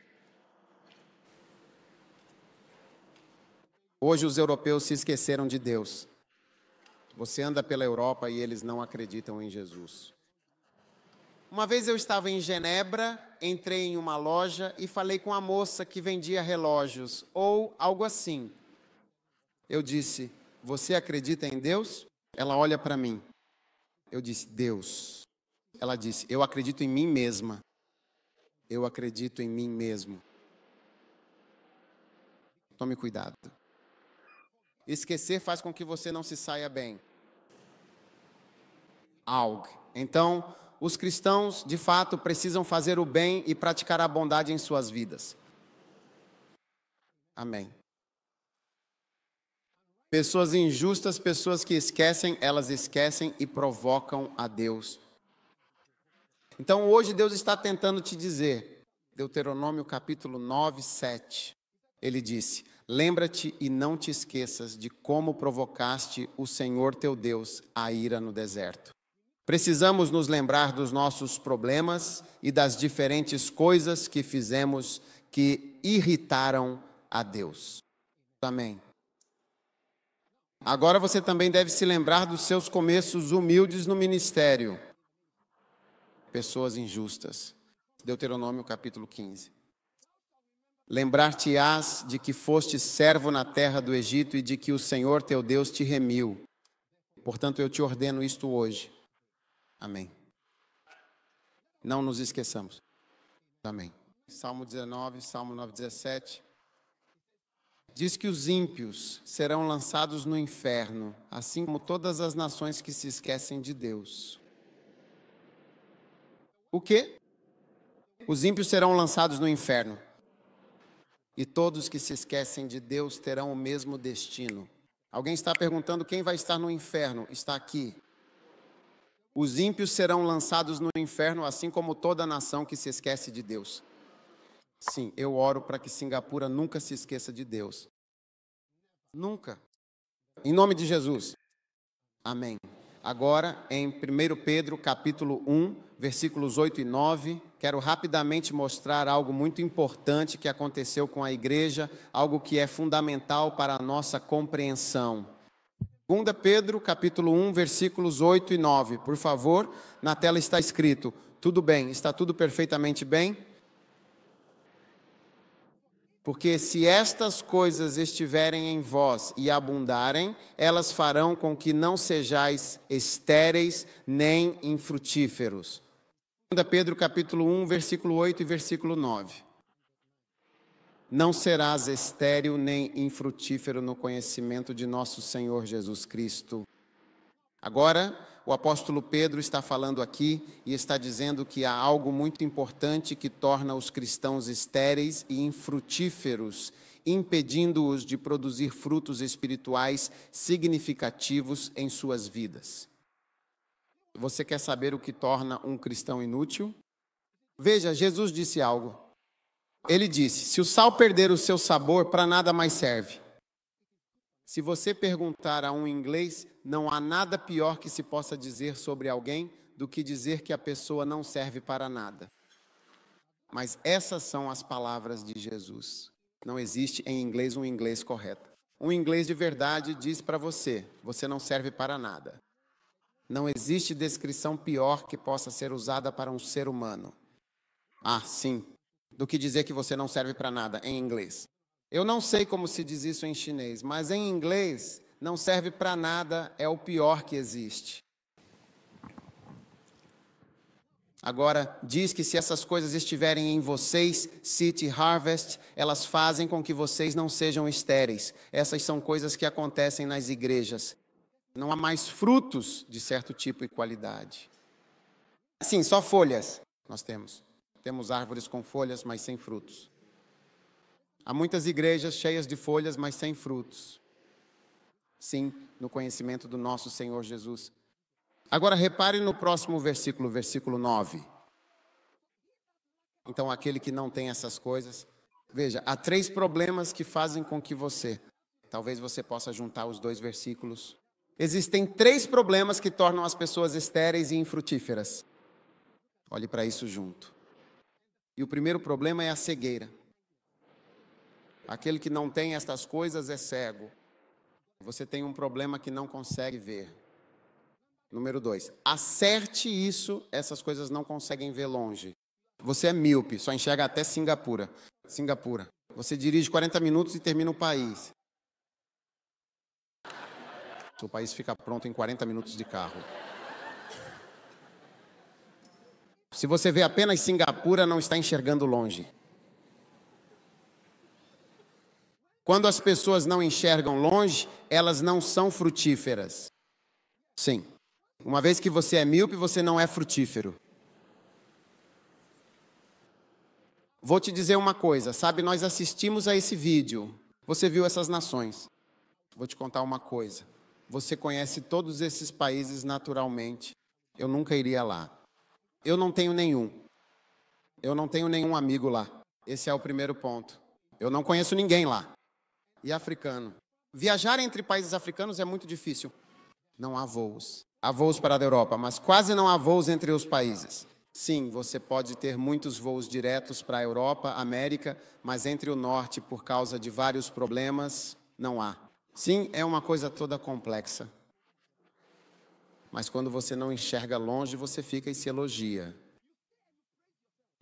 Hoje os europeus se esqueceram de Deus. Você anda pela Europa e eles não acreditam em Jesus. Uma vez eu estava em Genebra, entrei em uma loja e falei com a moça que vendia relógios, ou algo assim. Eu disse: você acredita em Deus? Ela olha para mim. Eu disse: Deus. Ela disse: eu acredito em mim mesma. Eu acredito em mim mesmo. Tome cuidado. Esquecer faz com que você não se saia bem. Então, os cristãos, de fato, precisam fazer o bem e praticar a bondade em suas vidas. Amém. Pessoas injustas, pessoas que esquecem, elas esquecem e provocam a Deus. Então, hoje Deus está tentando te dizer: Deuteronômio capítulo 9, 7. Ele disse: lembra-te e não te esqueças de como provocaste o Senhor teu Deus à ira no deserto. Precisamos nos lembrar dos nossos problemas e das diferentes coisas que fizemos que irritaram a Deus. Amém. Agora você também deve se lembrar dos seus começos humildes no ministério. Pessoas injustas. Deuteronômio capítulo 15. Lembrar-te-ás de que foste servo na terra do Egito e de que o Senhor teu Deus te remiu. Portanto, eu te ordeno isto hoje. Amém. Não nos esqueçamos. Amém. Salmo 19, Salmo 9, 17. Diz que os ímpios serão lançados no inferno, assim como todas as nações que se esquecem de Deus. O quê? Os ímpios serão lançados no inferno. E todos que se esquecem de Deus terão o mesmo destino. Alguém está perguntando quem vai estar no inferno? Está aqui. Os ímpios serão lançados no inferno, assim como toda nação que se esquece de Deus. Sim, eu oro para que Singapura nunca se esqueça de Deus. Nunca. Em nome de Jesus. Amém. Agora, em 1 Pedro, capítulo 1, versículos 8 e 9, quero rapidamente mostrar algo muito importante que aconteceu com a igreja, algo que é fundamental para a nossa compreensão. 2 Pedro, capítulo 1, versículos 8 e 9. Por favor, na tela está escrito: tudo bem, está tudo perfeitamente bem? Porque se estas coisas estiverem em vós e abundarem, elas farão com que não sejais estéreis nem infrutíferos. 2 Pedro capítulo 1, versículo 8 e versículo 9. Não serás estéril nem infrutífero no conhecimento de nosso Senhor Jesus Cristo. Agora, o apóstolo Pedro está falando aqui e está dizendo que há algo muito importante que torna os cristãos estéreis e infrutíferos, impedindo-os de produzir frutos espirituais significativos em suas vidas. Você quer saber o que torna um cristão inútil? Veja, Jesus disse algo. Ele disse: se o sal perder o seu sabor, para nada mais serve. Se você perguntar a um inglês, não há nada pior que se possa dizer sobre alguém do que dizer que a pessoa não serve para nada. Mas essas são as palavras de Jesus. Não existe em inglês um inglês correto. Um inglês de verdade diz para você: você não serve para nada. Não existe descrição pior que possa ser usada para um ser humano. Ah, sim, do que dizer que você não serve para nada em inglês. Eu não sei como se diz isso em chinês, mas em inglês, não serve para nada é o pior que existe. Agora, diz que se essas coisas estiverem em vocês, City Harvest, elas fazem com que vocês não sejam estéreis. Essas são coisas que acontecem nas igrejas. Não há mais frutos de certo tipo e qualidade. Sim, só folhas nós temos. Temos árvores com folhas, mas sem frutos. Há muitas igrejas cheias de folhas, mas sem frutos. Sim, no conhecimento do nosso Senhor Jesus. Agora repare no próximo versículo, versículo 9. Então, aquele que não tem essas coisas, veja, há 3 problemas que fazem com que você, talvez você possa juntar os 2 versículos. Existem 3 problemas que tornam as pessoas estéreis e infrutíferas. Olhe para isso junto. E o primeiro problema é a cegueira. Aquele que não tem estas coisas é cego. Você tem um problema que não consegue ver. Número 2, acerte isso, essas coisas não conseguem ver longe. Você é míope, só enxerga até Singapura. Você dirige 40 minutos e termina o país. O país fica pronto em 40 minutos de carro. Se você vê apenas Singapura, não está enxergando longe. Quando as pessoas não enxergam longe, elas não são frutíferas. Sim. Uma vez que você é míope, você não é frutífero. Vou te dizer uma coisa, sabe, nós assistimos a esse vídeo. Você viu essas nações. Vou te contar uma coisa. Você conhece todos esses países naturalmente. Eu nunca iria lá. Eu não tenho nenhum. Eu não tenho nenhum amigo lá. Esse é o primeiro ponto. Eu não conheço ninguém lá. E africano? Viajar entre países africanos é muito difícil. Não há voos. Há voos para a Europa, mas quase não há voos entre os países. Sim, você pode ter muitos voos diretos para a Europa, América, mas entre o norte, por causa de vários problemas, não há. Sim, é uma coisa toda complexa. Mas quando você não enxerga longe, você fica e se elogia.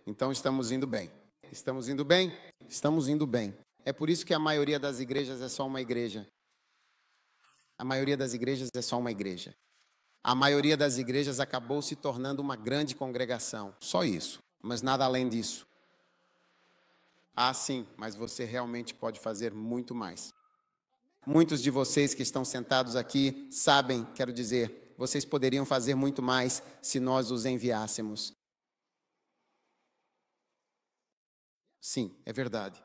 Então estamos indo bem. Estamos indo bem? Estamos indo bem. É por isso que a maioria das igrejas é só uma igreja. A maioria das igrejas é só uma igreja. A maioria das igrejas acabou se tornando uma grande congregação. Só isso, mas nada além disso. Ah, sim, mas você realmente pode fazer muito mais. Muitos de vocês que estão sentados aqui sabem, quero dizer, vocês poderiam fazer muito mais se nós os enviássemos. Sim, é verdade.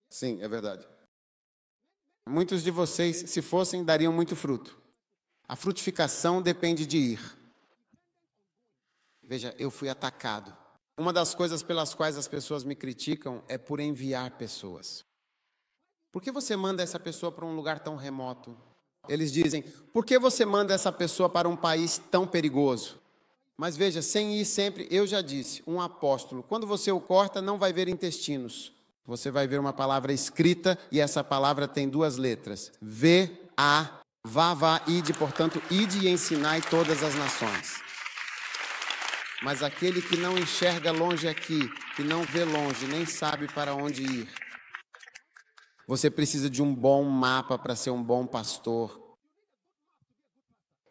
Sim, é verdade. Muitos de vocês, se fossem, dariam muito fruto. A frutificação depende de ir. Veja, eu fui atacado. Uma das coisas pelas quais as pessoas me criticam é por enviar pessoas. Por que você manda essa pessoa para um lugar tão remoto? Eles dizem, por que você manda essa pessoa para um país tão perigoso? Mas veja, sem ir sempre, eu já disse, um apóstolo, quando você o corta, não vai ver intestinos. Você vai ver uma palavra escrita e essa palavra tem duas letras. V-A, vá, ide, portanto, ide e ensinai todas as nações. Mas aquele que não enxerga longe aqui, que não vê longe, nem sabe para onde ir. Você precisa de um bom mapa para ser um bom pastor.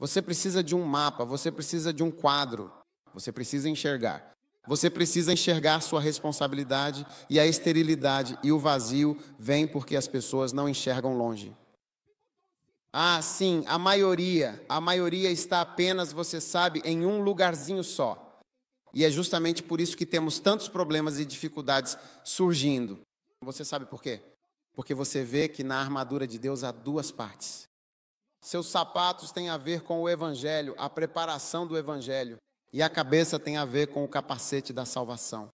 Você precisa de um mapa, você precisa de um quadro. Você precisa enxergar. Você precisa enxergar a sua responsabilidade e a esterilidade e o vazio vem porque as pessoas não enxergam longe. Ah, sim, a maioria está apenas, você sabe, em um lugarzinho só. E é justamente por isso que temos tantos problemas e dificuldades surgindo. Você sabe por quê? Porque você vê que na armadura de Deus há duas partes. Seus sapatos têm a ver com o Evangelho, a preparação do Evangelho. E a cabeça tem a ver com o capacete da salvação.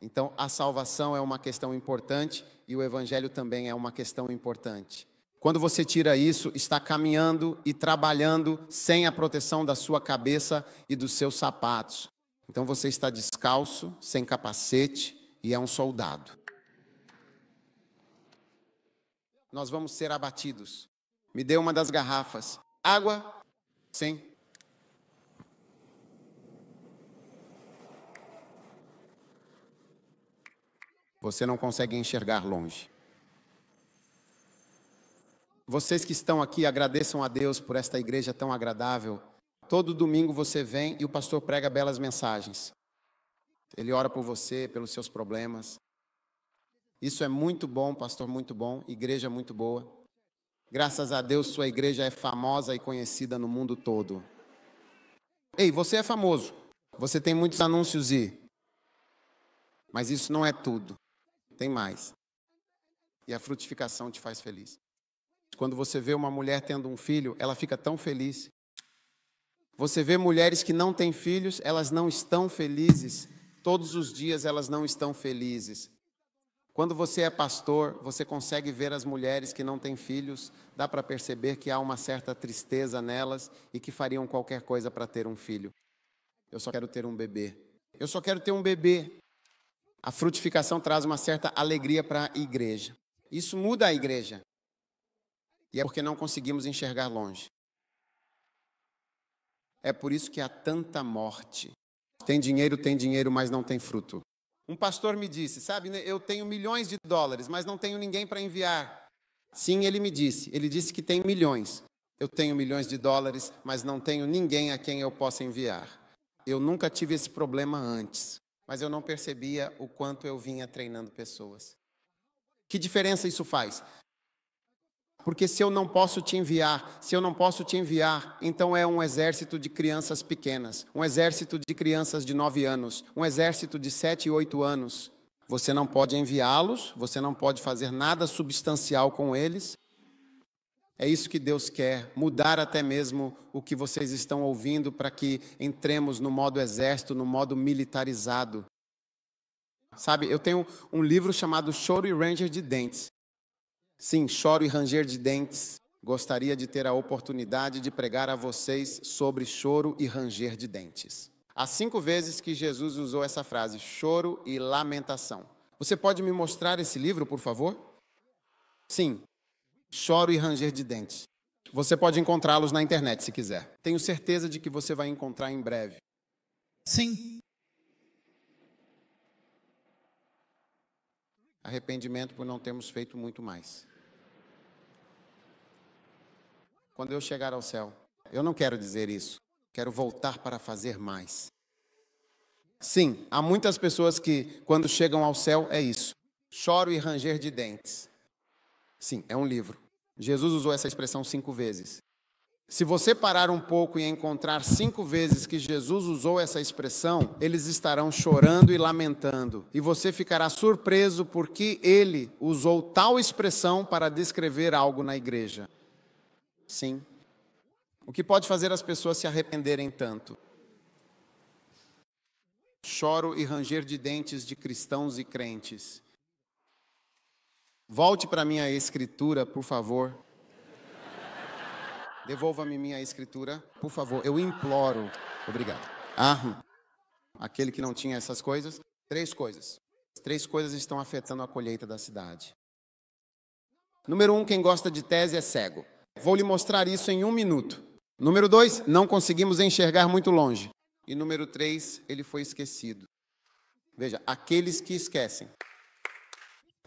Então, a salvação é uma questão importante e o Evangelho também é uma questão importante. Quando você tira isso, está caminhando e trabalhando sem a proteção da sua cabeça e dos seus sapatos. Então, você está descalço, sem capacete e é um soldado. Nós vamos ser abatidos. Me dê uma das garrafas. Água? Sim. Você não consegue enxergar longe. Vocês que estão aqui, agradeçam a Deus por esta igreja tão agradável. Todo domingo você vem e o pastor prega belas mensagens. Ele ora por você, pelos seus problemas. Isso é muito bom, pastor, muito bom. Igreja muito boa. Graças a Deus, sua igreja é famosa e conhecida no mundo todo. Ei, você é famoso. Você tem muitos anúncios mas isso não é tudo. Tem mais. E a frutificação te faz feliz. Quando você vê uma mulher tendo um filho, ela fica tão feliz. Você vê mulheres que não têm filhos, elas não estão felizes. Todos os dias elas não estão felizes. Quando você é pastor, você consegue ver as mulheres que não têm filhos, dá para perceber que há uma certa tristeza nelas e que fariam qualquer coisa para ter um filho. Eu só quero ter um bebê. Eu só quero ter um bebê. A frutificação traz uma certa alegria para a igreja. Isso muda a igreja. E é porque não conseguimos enxergar longe. É por isso que há tanta morte. Tem dinheiro, mas não tem fruto. Um pastor me disse, sabe, eu tenho milhões de dólares, mas não tenho ninguém para enviar. Sim, ele disse que tem milhões. Eu tenho milhões de dólares, mas não tenho ninguém a quem eu possa enviar. Eu nunca tive esse problema antes, mas eu não percebia o quanto eu vinha treinando pessoas. Que diferença isso faz? Porque se eu não posso te enviar, então é um exército de crianças pequenas, um exército de crianças de 9 anos, um exército de 7 e 8 anos. Você não pode enviá-los, você não pode fazer nada substancial com eles. É isso que Deus quer, mudar até mesmo o que vocês estão ouvindo para que entremos no modo exército, no modo militarizado. Sabe, eu tenho um livro chamado Choro e Ranger de Dentes. Sim, choro e ranger de dentes. Gostaria de ter a oportunidade de pregar a vocês sobre choro e ranger de dentes. Há 5 vezes que Jesus usou essa frase, choro e lamentação. Você pode me mostrar esse livro, por favor? Sim, choro e ranger de dentes. Você pode encontrá-los na internet, se quiser. Tenho certeza de que você vai encontrar em breve. Sim. Arrependimento por não termos feito muito mais. Quando eu chegar ao céu, eu não quero dizer isso. Quero voltar para fazer mais. Sim, há muitas pessoas que, quando chegam ao céu, é isso. Choro e ranger de dentes. Sim, é um livro. Jesus usou essa expressão 5 vezes. Se você parar um pouco e encontrar 5 vezes que Jesus usou essa expressão, eles estarão chorando e lamentando. E você ficará surpreso porque ele usou tal expressão para descrever algo na igreja. Sim. O que pode fazer as pessoas se arrependerem tanto? Choro e ranger de dentes de cristãos e crentes. Volte para minha escritura, por favor. Devolva-me minha escritura, por favor. Eu imploro. Obrigado. Aquele que não tinha essas coisas. 3 coisas. 3 coisas estão afetando a colheita da cidade. Número 1, quem gosta de tese é cego. Vou lhe mostrar isso em 1 minuto. Número 2, não conseguimos enxergar muito longe. E número 3, ele foi esquecido. Veja, aqueles que esquecem.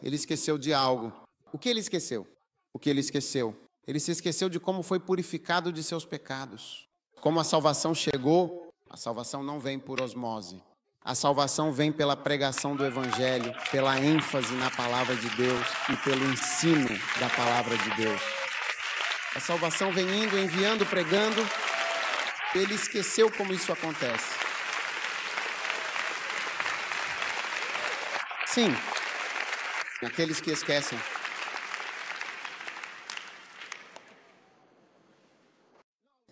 Ele esqueceu de algo. O que ele esqueceu? O que ele esqueceu? Ele se esqueceu de como foi purificado de seus pecados. Como a salvação chegou, a salvação não vem por osmose. A salvação vem pela pregação do Evangelho, pela ênfase na palavra de Deus e pelo ensino da palavra de Deus. A salvação vem indo, enviando, pregando. Ele esqueceu como isso acontece. Sim, aqueles que esquecem.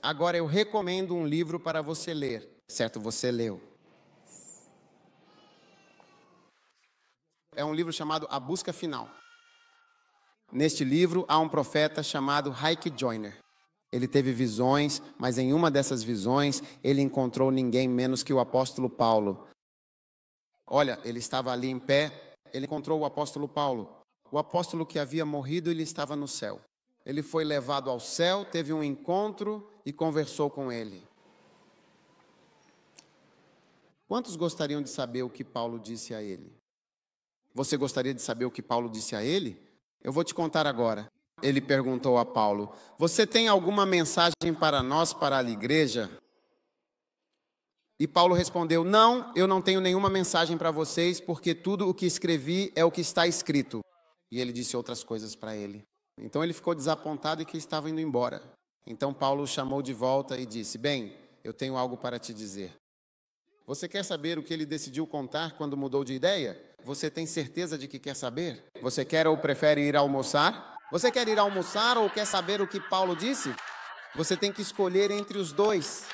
Agora eu recomendo um livro para você ler. Certo, você leu. É um livro chamado A Busca Final. Neste livro há um profeta chamado Heike Joyner. Ele teve visões, mas em uma dessas visões ele encontrou ninguém menos que o apóstolo Paulo. Olha, ele estava ali em pé, ele encontrou o apóstolo Paulo. O apóstolo que havia morrido, ele estava no céu. Ele foi levado ao céu, teve um encontro e conversou com ele. Quantos gostariam de saber o que Paulo disse a ele? Você gostaria de saber o que Paulo disse a ele? Eu vou te contar agora. Ele perguntou a Paulo: você tem alguma mensagem para nós, para a igreja? E Paulo respondeu: não, eu não tenho nenhuma mensagem para vocês, porque tudo o que escrevi é o que está escrito. E ele disse outras coisas para ele. Então ele ficou desapontado e que estava indo embora. Então Paulo o chamou de volta e disse: bem, eu tenho algo para te dizer. Você quer saber o que ele decidiu contar quando mudou de ideia? Você tem certeza de que quer saber? Você quer ou prefere ir almoçar? Você quer ir almoçar ou quer saber o que Paulo disse? Você tem que escolher entre os dois.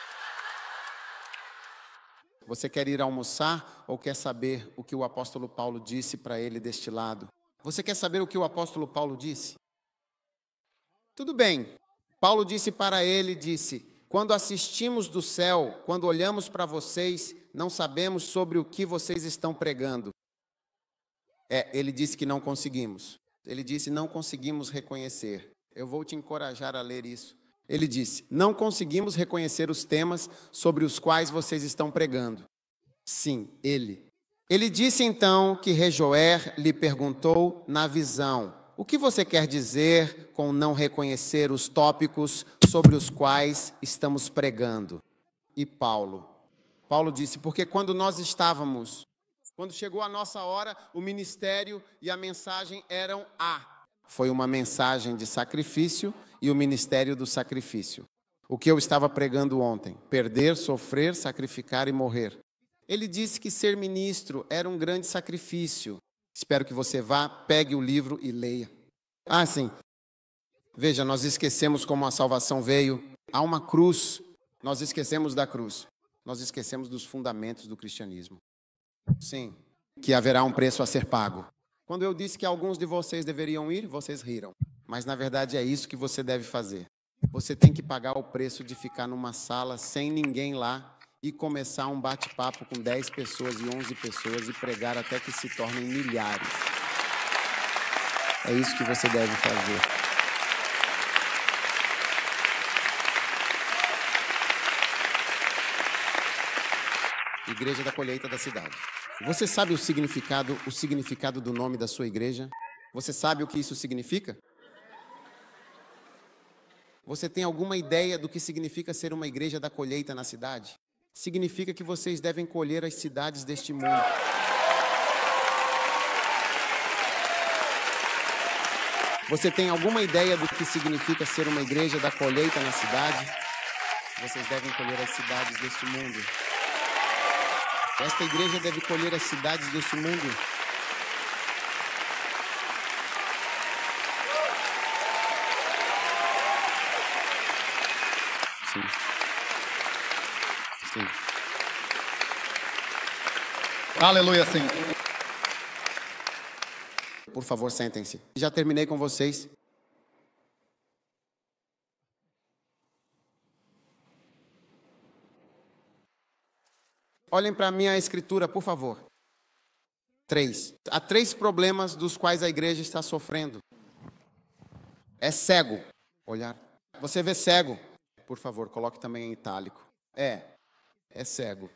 Você quer ir almoçar ou quer saber o que o apóstolo Paulo disse para ele deste lado? Você quer saber o que o apóstolo Paulo disse? Tudo bem. Paulo disse para ele, quando assistimos do céu, quando olhamos para vocês, não sabemos sobre o que vocês estão pregando. Ele disse que não conseguimos. Ele disse, não conseguimos reconhecer. Eu vou te encorajar a ler isso. Ele disse, não conseguimos reconhecer os temas sobre os quais vocês estão pregando. Sim, ele. Ele disse então que Rejoer lhe perguntou na visão: o que você quer dizer com não reconhecer os tópicos sobre os quais estamos pregando? E Paulo disse, porque quando chegou a nossa hora, o ministério e a mensagem eram Foi uma mensagem de sacrifício e o ministério do sacrifício. O que eu estava pregando ontem: perder, sofrer, sacrificar e morrer. Ele disse que ser ministro era um grande sacrifício. Espero que você vá, pegue o livro e leia. Sim. Veja, nós esquecemos como a salvação veio. Há uma cruz. Nós esquecemos da cruz. Nós esquecemos dos fundamentos do cristianismo. Sim. que haverá um preço a ser pago. Quando eu disse que alguns de vocês deveriam ir, vocês riram. Mas na verdade é isso que você deve fazer. Você tem que pagar o preço de ficar numa sala sem ninguém lá e começar um bate-papo com 10 pessoas e 11 pessoas e pregar até que se tornem milhares. É isso que você deve fazer. Igreja da Colheita da Cidade. Você sabe o significado do nome da sua igreja? Você sabe o que isso significa? Você tem alguma ideia do que significa ser uma igreja da colheita na cidade? Significa que vocês devem colher as cidades deste mundo. Você tem alguma ideia do que significa ser uma igreja da colheita na cidade? Vocês devem colher as cidades deste mundo. Esta igreja deve colher as cidades deste mundo. Sim. Sim. Aleluia, sim. Por favor, sentem-se. Já terminei com vocês. Olhem para a minha escritura, por favor. 3. Há 3 problemas dos quais a igreja está sofrendo. É cego. Olhar. Você vê cego? Por favor, coloque também em itálico. É cego.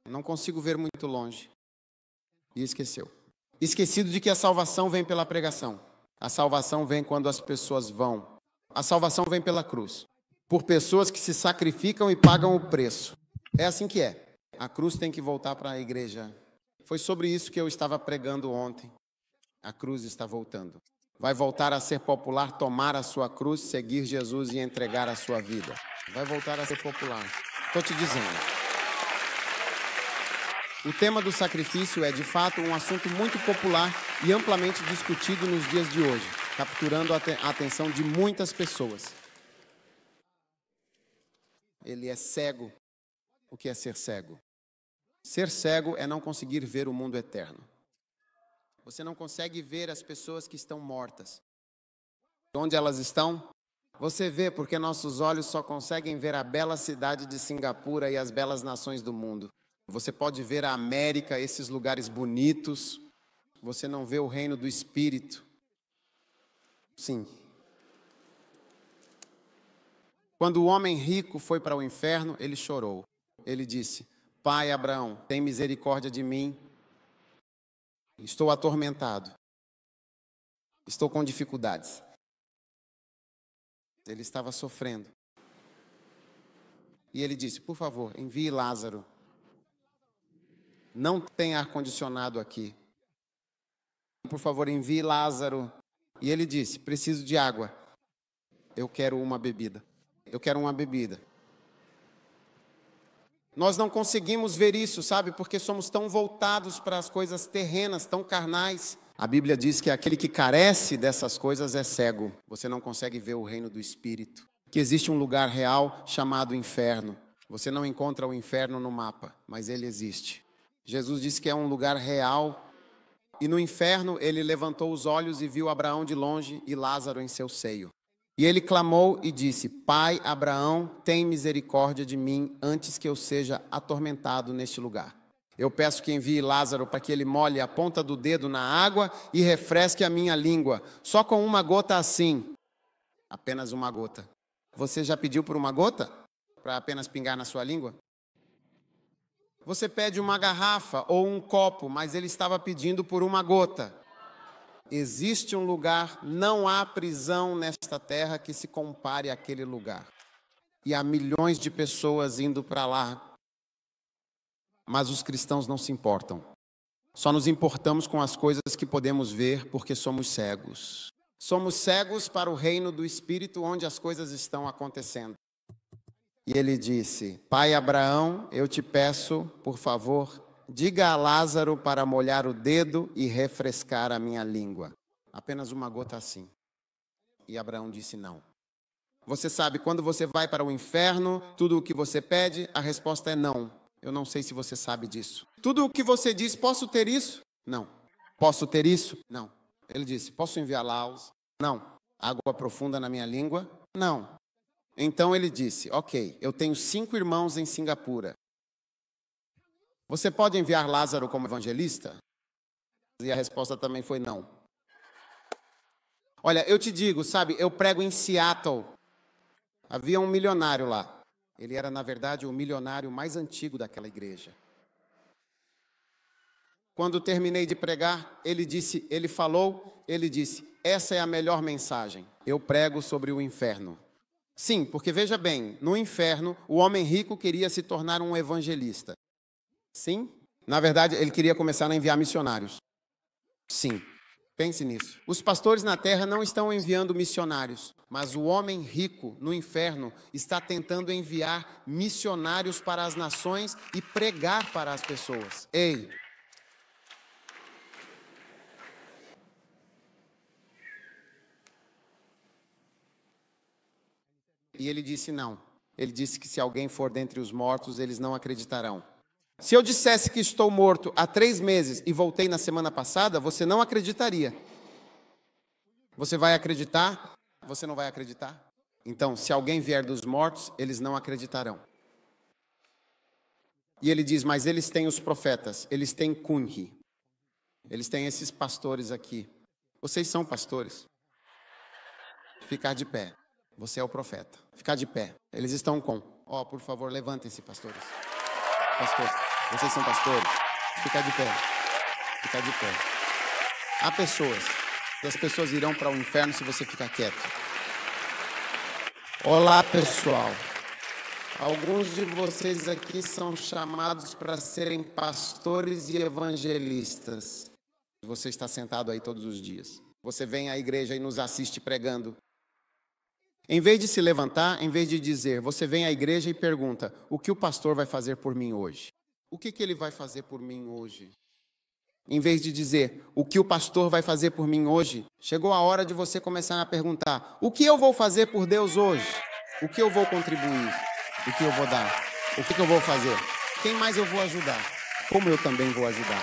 Não consigo ver muito longe. E esqueceu. Esquecido de que a salvação vem pela pregação. A salvação vem quando as pessoas vão. A salvação vem pela cruz. Por pessoas que se sacrificam e pagam o preço. É assim que é. A cruz tem que voltar para a igreja. Foi sobre isso que eu estava pregando ontem. A cruz está voltando. Vai voltar a ser popular tomar a sua cruz, seguir Jesus e entregar a sua vida. Vai voltar a ser popular. Estou te dizendo. O tema do sacrifício é, de fato, um assunto muito popular e amplamente discutido nos dias de hoje, capturando a atenção de muitas pessoas. Ele é cego. O que é ser cego? Ser cego é não conseguir ver o mundo eterno. Você não consegue ver as pessoas que estão mortas. Onde elas estão? Você vê porque nossos olhos só conseguem ver a bela cidade de Singapura e as belas nações do mundo. Você pode ver a América, esses lugares bonitos. Você não vê o reino do Espírito. Sim. Quando o homem rico foi para o inferno, ele chorou. Ele disse: Pai Abraão, tem misericórdia de mim. Estou atormentado. Estou com dificuldades. Ele estava sofrendo. E ele disse: por favor, envie Lázaro. Não tem ar-condicionado aqui. Por favor, envie Lázaro. E ele disse: preciso de água. Eu quero uma bebida. Eu quero uma bebida. Nós não conseguimos ver isso, sabe? Porque somos tão voltados para as coisas terrenas, tão carnais. A Bíblia diz que aquele que carece dessas coisas é cego. Você não consegue ver o reino do Espírito. Que existe um lugar real chamado inferno. Você não encontra o inferno no mapa, mas ele existe. Jesus disse que é um lugar real. E no inferno ele levantou os olhos e viu Abraão de longe e Lázaro em seu seio. E ele clamou e disse: Pai Abraão, tem misericórdia de mim antes que eu seja atormentado neste lugar. Eu peço que envie Lázaro para que ele molhe a ponta do dedo na água e refresque a minha língua. Só com uma gota assim. Apenas uma gota. Você já pediu por uma gota? Para apenas pingar na sua língua? Você pede uma garrafa ou um copo, mas ele estava pedindo por uma gota. Existe um lugar, não há prisão nesta terra que se compare àquele lugar. E há milhões de pessoas indo para lá. Mas os cristãos não se importam. Só nos importamos com as coisas que podemos ver porque somos cegos. Somos cegos para o reino do Espírito onde as coisas estão acontecendo. E ele disse: Pai Abraão, eu te peço, por favor, diga a Lázaro para molhar o dedo e refrescar a minha língua. Apenas uma gota assim. E Abraão disse não. Você sabe, quando você vai para o inferno, tudo o que você pede, a resposta é não. Eu não sei se você sabe disso. Tudo o que você diz, posso ter isso? Não. Posso ter isso? Não. Ele disse, posso enviar Laos? Não. Água profunda na minha língua? Não. Então ele disse, ok, eu tenho 5 irmãos em Singapura. Você pode enviar Lázaro como evangelista? E a resposta também foi não. Olha, eu te digo, sabe, eu prego em Seattle. Havia um milionário lá. Ele era, na verdade, o milionário mais antigo daquela igreja. Quando terminei de pregar, ele disse, essa é a melhor mensagem. Eu prego sobre o inferno. Sim, porque veja bem, no inferno, o homem rico queria se tornar um evangelista. Sim? Na verdade, ele queria começar a enviar missionários. Sim. Pense nisso. Os pastores na terra não estão enviando missionários, mas o homem rico no inferno está tentando enviar missionários para as nações e pregar para as pessoas. Ei! E ele disse não. Ele disse que se alguém for dentre os mortos, eles não acreditarão. Se eu dissesse que estou morto há 3 meses e voltei na semana passada, você não acreditaria. Você vai acreditar? Você não vai acreditar? Então, se alguém vier dos mortos, eles não acreditarão. E ele diz, mas eles têm os profetas, eles têm Kunhi. Eles têm esses pastores aqui. Vocês são pastores. Ficar de pé. Você é o profeta. Ficar de pé. Eles estão com. Por favor, levantem-se, pastores. Pastor, vocês são pastores? Ficar de pé. Ficar de pé. Há pessoas. E as pessoas irão para o inferno se você ficar quieto. Olá, pessoal. Alguns de vocês aqui são chamados para serem pastores e evangelistas. Você está sentado aí todos os dias. Você vem à igreja e nos assiste pregando. Em vez de se levantar, em vez de dizer, você vem à igreja e pergunta, o que o pastor vai fazer por mim hoje? O que ele vai fazer por mim hoje? Em vez de dizer, o que o pastor vai fazer por mim hoje, chegou a hora de você começar a perguntar, o que eu vou fazer por Deus hoje? O que eu vou contribuir? O que eu vou dar? O que eu vou fazer? Quem mais eu vou ajudar? Como eu também vou ajudar?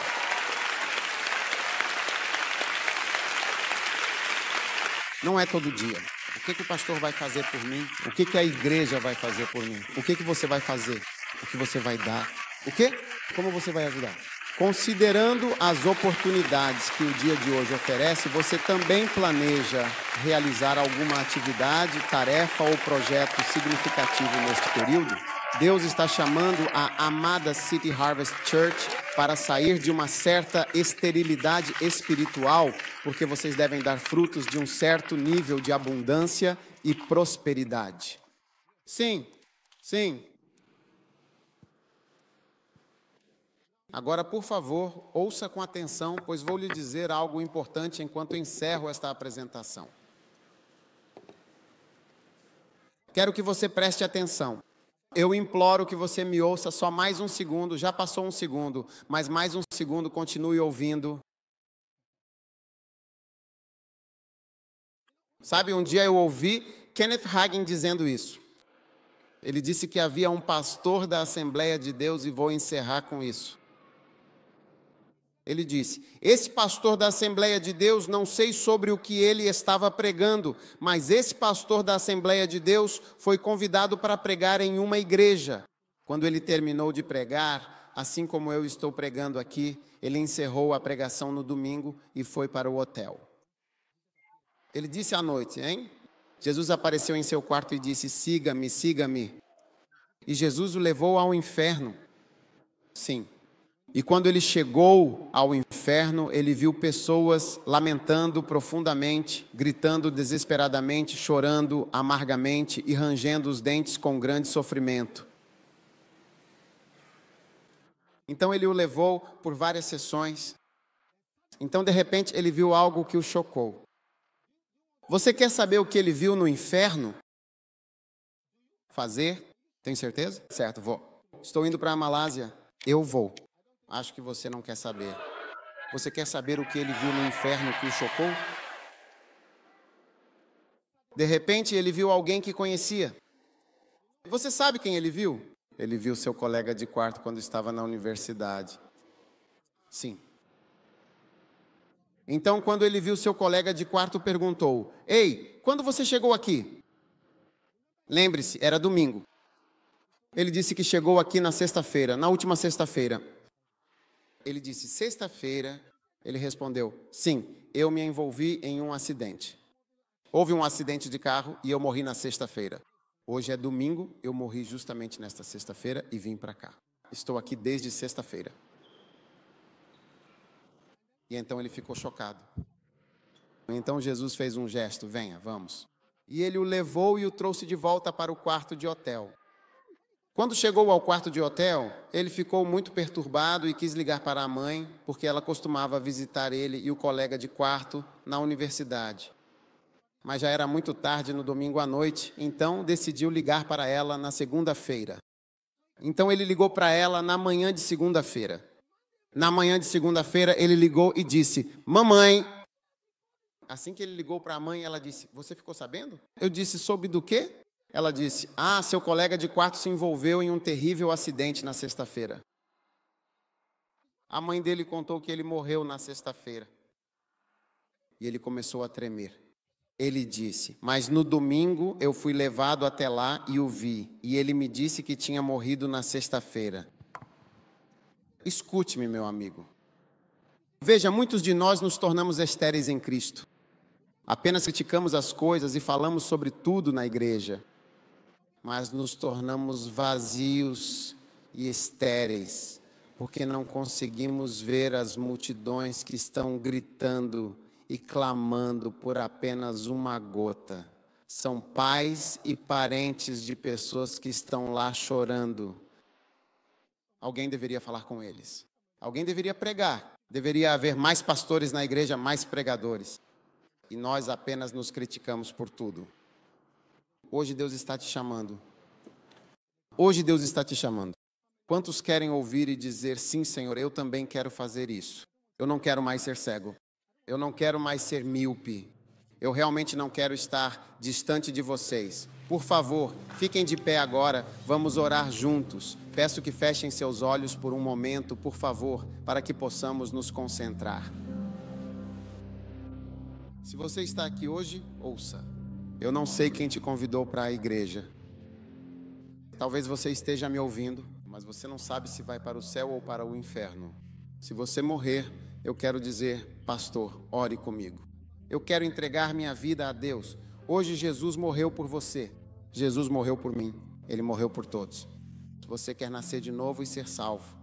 Não é todo dia. O que o pastor vai fazer por mim? O que a igreja vai fazer por mim? O que você vai fazer? O que você vai dar? O quê? Como você vai ajudar? Considerando as oportunidades que o dia de hoje oferece, você também planeja realizar alguma atividade, tarefa ou projeto significativo neste período? Deus está chamando a amada City Harvest Church para sair de uma certa esterilidade espiritual, porque vocês devem dar frutos de um certo nível de abundância e prosperidade. Sim, sim. Agora, por favor, ouça com atenção, pois vou lhe dizer algo importante enquanto encerro esta apresentação. Quero que você preste atenção. Eu imploro que você me ouça só mais um segundo, já passou um segundo, mas mais um segundo, continue ouvindo. Sabe, um dia eu ouvi Kenneth Hagin dizendo isso. Ele disse que havia um pastor da Assembleia de Deus, e vou encerrar com isso. Ele disse, esse pastor da Assembleia de Deus, não sei sobre o que ele estava pregando, mas esse pastor da Assembleia de Deus foi convidado para pregar em uma igreja. Quando ele terminou de pregar, assim como eu estou pregando aqui, ele encerrou a pregação no domingo e foi para o hotel. Ele disse à noite, Jesus apareceu em seu quarto e disse, siga-me, siga-me. E Jesus o levou ao inferno. Sim. E quando ele chegou ao inferno, ele viu pessoas lamentando profundamente, gritando desesperadamente, chorando amargamente e rangendo os dentes com grande sofrimento. Então ele o levou por várias sessões. Então, de repente, ele viu algo que o chocou. Você quer saber o que ele viu no inferno? Fazer? Tem certeza? Certo, vou. Estou indo para a Malásia. Eu vou. Acho que você não quer saber. Você quer saber o que ele viu no inferno que o chocou? De repente, ele viu alguém que conhecia. Você sabe quem ele viu? Ele viu seu colega de quarto quando estava na universidade. Sim. Então, quando ele viu seu colega de quarto, perguntou: Ei, quando você chegou aqui? Lembre-se, era domingo. Ele disse que chegou aqui na sexta-feira, na última sexta-feira. Ele disse: sexta-feira? Ele respondeu: sim, eu me envolvi em um acidente. Houve um acidente de carro e eu morri na sexta-feira. Hoje é domingo, eu morri justamente nesta sexta-feira e vim para cá. Estou aqui desde sexta-feira. E então ele ficou chocado. Então Jesus fez um gesto: venha, vamos. E ele o levou e o trouxe de volta para o quarto de hotel. Quando chegou ao quarto de hotel, ele ficou muito perturbado e quis ligar para a mãe, porque ela costumava visitar ele e o colega de quarto na universidade. Mas já era muito tarde no domingo à noite, então decidiu ligar para ela na segunda-feira. Então ele ligou para ela na manhã de segunda-feira. Na manhã de segunda-feira ele ligou e disse: mamãe. Assim que ele ligou para a mãe, ela disse: você ficou sabendo? Eu disse: soube do quê? Ela disse: seu colega de quarto se envolveu em um terrível acidente na sexta-feira. A mãe dele contou que ele morreu na sexta-feira. E ele começou a tremer. Ele disse: mas no domingo eu fui levado até lá e o vi. E ele me disse que tinha morrido na sexta-feira. Escute-me, meu amigo. Veja, muitos de nós nos tornamos estéreis em Cristo. Apenas criticamos as coisas e falamos sobre tudo na igreja. Mas nos tornamos vazios e estéreis, porque não conseguimos ver as multidões que estão gritando e clamando por apenas uma gota. São pais e parentes de pessoas que estão lá chorando. Alguém deveria falar com eles. Alguém deveria pregar. Deveria haver mais pastores na igreja, mais pregadores. E nós apenas nos criticamos por tudo. Hoje Deus está te chamando. Hoje Deus está te chamando. Quantos querem ouvir e dizer: sim, Senhor, eu também quero fazer isso. Eu não quero mais ser cego. Eu não quero mais ser míope. Eu realmente não quero estar distante de vocês. Por favor, fiquem de pé agora. Vamos orar juntos. Peço que fechem seus olhos por um momento, por favor, para que possamos nos concentrar. Se você está aqui hoje, ouça. Eu não sei quem te convidou para a igreja. Talvez você esteja me ouvindo, mas você não sabe se vai para o céu ou para o inferno. Se você morrer, eu quero dizer: pastor, ore comigo. Eu quero entregar minha vida a Deus. Hoje Jesus morreu por você. Jesus morreu por mim. Ele morreu por todos. Se você quer nascer de novo e ser salvo.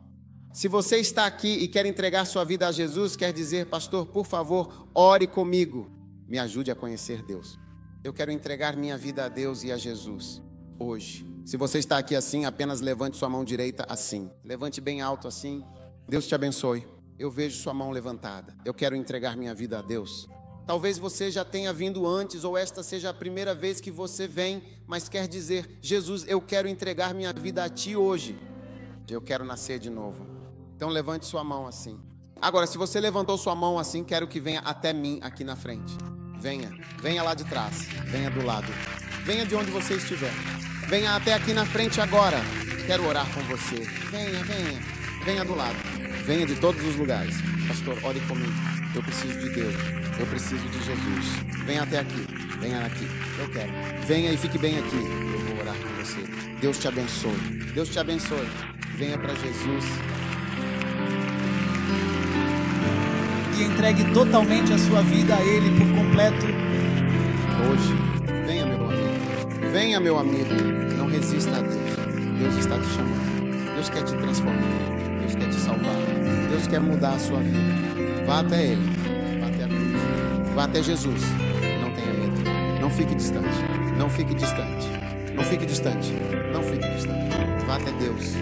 Se você está aqui e quer entregar sua vida a Jesus, quer dizer: pastor, por favor, ore comigo. Me ajude a conhecer Deus. Eu quero entregar minha vida a Deus e a Jesus hoje. Se você está aqui assim, apenas levante sua mão direita assim. Levante bem alto assim. Deus te abençoe. Eu vejo sua mão levantada. Eu quero entregar minha vida a Deus. Talvez você já tenha vindo antes, ou esta seja a primeira vez que você vem, mas quer dizer: Jesus, eu quero entregar minha vida a Ti hoje. Eu quero nascer de novo. Então levante sua mão assim. Agora, se você levantou sua mão assim, quero que venha até mim aqui na frente. Venha lá de trás, venha do lado. Venha de onde você estiver. Venha até aqui na frente agora. Quero orar com você. Venha do lado. Venha de todos os lugares. Pastor, ore comigo. Eu preciso de Deus. Eu preciso de Jesus. Venha até aqui. Venha aqui. Eu quero. Venha e fique bem aqui. Eu vou orar com você. Deus te abençoe. Deus te abençoe. Venha para Jesus. E entregue totalmente a sua vida a Ele por completo. Hoje, venha, meu amigo. Venha, meu amigo. Não resista a Deus. Deus está te chamando. Deus quer te transformar. Deus quer te salvar. Deus quer mudar a sua vida. Vá até Ele. Vá até a cruz. Vá até Jesus. Não tenha medo. Não fique distante. Não fique distante. Não fique distante. Não fique distante. Vá até Deus.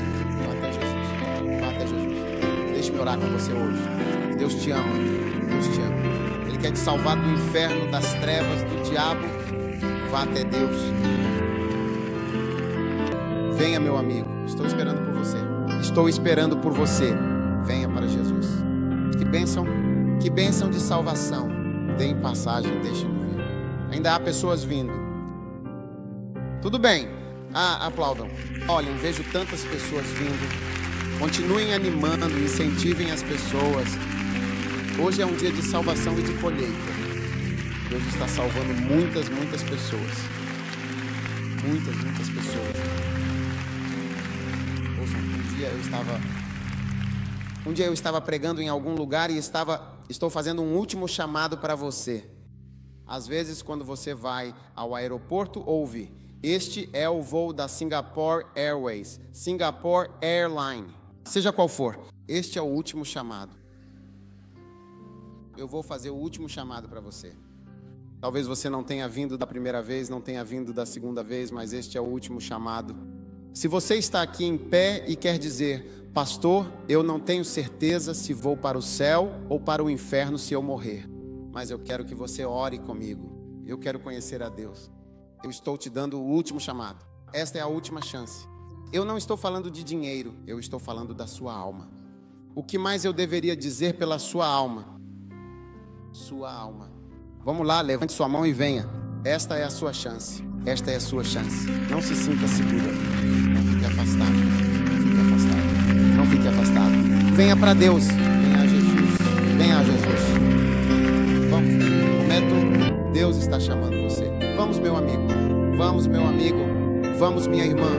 Vá até Jesus. Vá até Jesus. Deixe-me orar com você hoje. Deus te ama. Deus te ama. Ele quer te salvar do inferno, das trevas, do diabo. Vá até Deus. Venha, meu amigo. Estou esperando por você. Estou esperando por você. Venha para Jesus. Que bênção de salvação. Deem passagem, deixem-me vir. Ainda há pessoas vindo. Tudo bem. Aplaudam. Olhem, vejo tantas pessoas vindo. Continuem animando, incentivem as pessoas. Hoje é um dia de salvação e de colheita. Deus está salvando muitas pessoas. Muitas pessoas. Ouçam, um dia eu estava pregando em algum lugar e estou fazendo um último chamado para você. Às vezes, quando você vai ao aeroporto, ouve: este é o voo da Singapore Airways, Singapore Airline, seja qual for. Este é o último chamado. Eu vou fazer o último chamado para você. Talvez você não tenha vindo da primeira vez, não tenha vindo da segunda vez, mas este é o último chamado. Se você está aqui em pé e quer dizer: pastor, eu não tenho certeza se vou para o céu ou para o inferno se eu morrer, mas eu quero que você ore comigo. Eu quero conhecer a Deus. Eu estou te dando o último chamado. Esta é a última chance. Eu não estou falando de dinheiro, eu estou falando da sua alma. O que mais eu deveria dizer pela sua alma? Sua alma. Vamos lá, levante sua mão e venha. Esta é a sua chance. Esta é a sua chance. Não se sinta segura. Não fique afastado. Não fique afastado. Não fique afastado. Venha para Deus. Venha a Jesus. Venha a Jesus. Vamos. Prometo, Deus está chamando você. Vamos, meu amigo. Vamos, meu amigo. Vamos, minha irmã.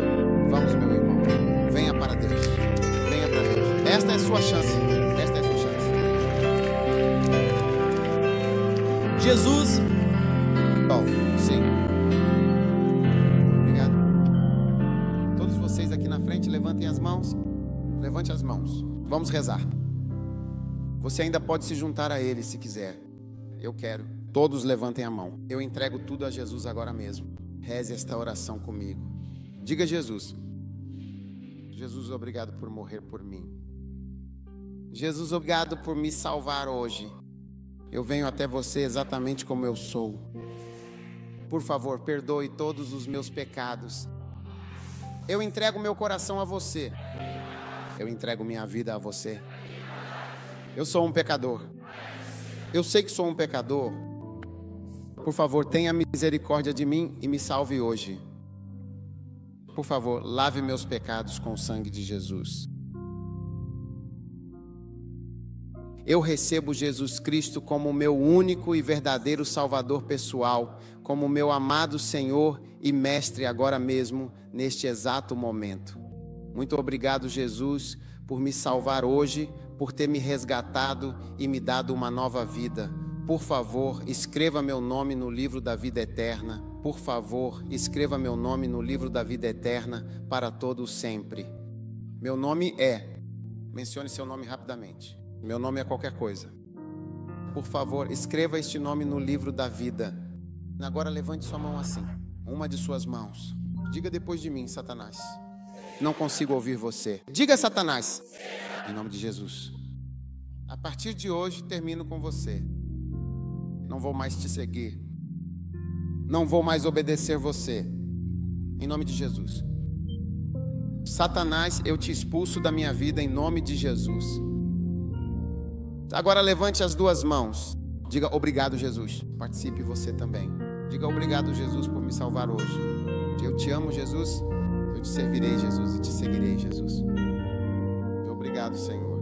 Vamos, meu irmão. Venha para Deus. Venha para Deus. Esta é a sua chance. Esta é a sua chance. Jesus. Bom, sim. Obrigado. Todos vocês aqui na frente, levantem as mãos. Levante as mãos. Vamos rezar. Você ainda pode se juntar a Ele se quiser. Eu quero. Todos levantem a mão. Eu entrego tudo a Jesus agora mesmo. Reze esta oração comigo. Diga: Jesus. Jesus, obrigado por morrer por mim. Jesus, obrigado por me salvar hoje. Eu venho até você exatamente como eu sou. Por favor, perdoe todos os meus pecados. Eu entrego meu coração a você. Eu entrego minha vida a você. Eu sou um pecador. Eu sei que sou um pecador. Por favor, tenha misericórdia de mim e me salve hoje. Por favor, lave meus pecados com o sangue de Jesus. Eu recebo Jesus Cristo como meu único e verdadeiro Salvador pessoal, como meu amado Senhor e Mestre agora mesmo, neste exato momento. Muito obrigado, Jesus, por me salvar hoje, por ter me resgatado e me dado uma nova vida. Por favor, escreva meu nome no livro da vida eterna. Por favor, escreva meu nome no livro da vida eterna para todo sempre. Meu nome é... Mencione seu nome rapidamente. Meu nome é qualquer coisa. Por favor, escreva este nome no livro da vida. Agora levante sua mão assim, uma de suas mãos. Diga depois de mim: Satanás, não consigo ouvir você. Diga: Satanás, em nome de Jesus. A partir de hoje termino com você. Não vou mais te seguir. Não vou mais obedecer você. Em nome de Jesus. Satanás, eu te expulso da minha vida em nome de Jesus. Agora levante as duas mãos. Diga: obrigado, Jesus. Participe você também. Diga: obrigado, Jesus, por me salvar hoje. Eu te amo, Jesus. Eu te servirei, Jesus, e te seguirei, Jesus. Obrigado, Senhor.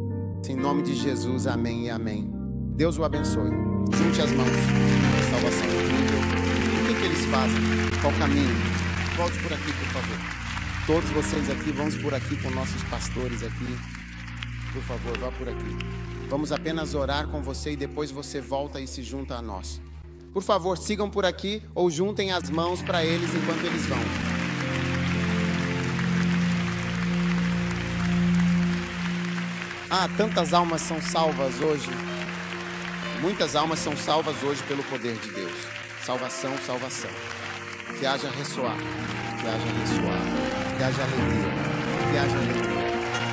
Em nome de Jesus, amém e amém. Deus o abençoe. Junte as mãos. Salvação incrível. O que eles fazem? Qual caminho? Volte por aqui, por favor. Todos vocês aqui, vamos por aqui com nossos pastores aqui. Por favor, vá por aqui. Vamos apenas orar com você e depois você volta e se junta a nós. Por favor, sigam por aqui ou juntem as mãos para eles enquanto eles vão. Tantas almas são salvas hoje. Muitas almas são salvas hoje pelo poder de Deus. Salvação, salvação. Que haja ressoar. Que haja ressoar. Que haja alegria. Que haja alegria.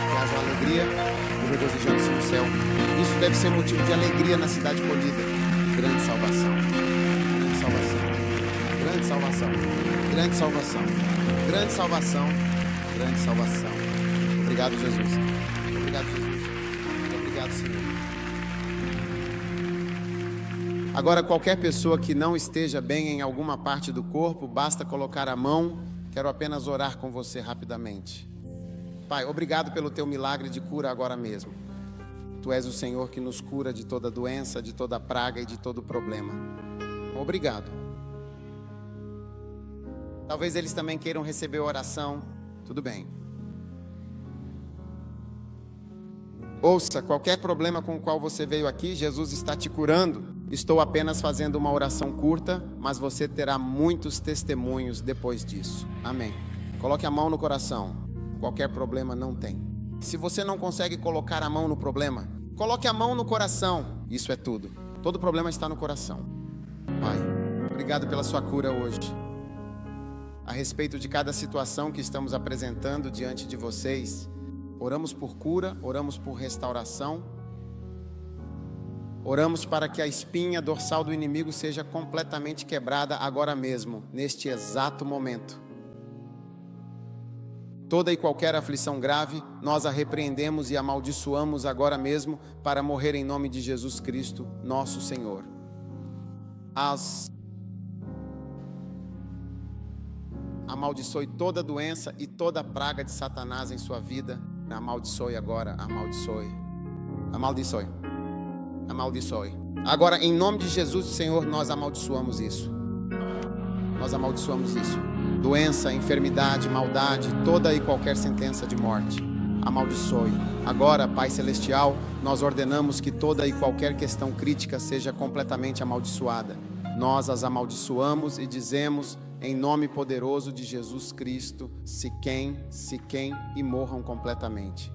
Que haja alegria e regozijando-se no céu. Isso deve ser motivo de alegria na cidade colhida. Grande salvação. Grande salvação. Grande salvação. Grande salvação. Grande salvação. Grande salvação. Obrigado, Jesus. Obrigado, Jesus. Obrigado, Senhor. Agora, qualquer pessoa que não esteja bem em alguma parte do corpo, basta colocar a mão Quero apenas orar com você rapidamente. Pai, obrigado pelo teu milagre de cura agora mesmo. Tu és o Senhor que nos cura de toda doença, de toda praga e de todo problema. Obrigado. Talvez eles também queiram receber oração. Tudo bem. Ouça, qualquer problema com o qual você veio aqui, Jesus está te curando. Estou apenas fazendo uma oração curta, mas você terá muitos testemunhos depois disso. Amém. Coloque a mão no coração. Qualquer problema não tem. Se você não consegue colocar a mão no problema, coloque a mão no coração. Isso é tudo. Todo problema está no coração. Pai, obrigado pela sua cura hoje. A respeito de cada situação que estamos apresentando diante de vocês, oramos por cura, oramos por restauração. Oramos para que a espinha dorsal do inimigo seja completamente quebrada agora mesmo, neste exato momento. Toda e qualquer aflição grave, nós a repreendemos e amaldiçoamos agora mesmo para morrer em nome de Jesus Cristo, nosso Senhor. Amaldiçoe toda doença e toda praga de Satanás em sua vida. Amaldiçoe agora, amaldiçoe. Amaldiçoe. Amaldiçoe. Agora, em nome de Jesus, Senhor, nós amaldiçoamos isso. Nós amaldiçoamos isso. Doença, enfermidade, maldade, toda e qualquer sentença de morte. Amaldiçoe. Agora, Pai Celestial, nós ordenamos que toda e qualquer questão crítica seja completamente amaldiçoada. Nós as amaldiçoamos e dizemos, em nome poderoso de Jesus Cristo, se quem e morram completamente.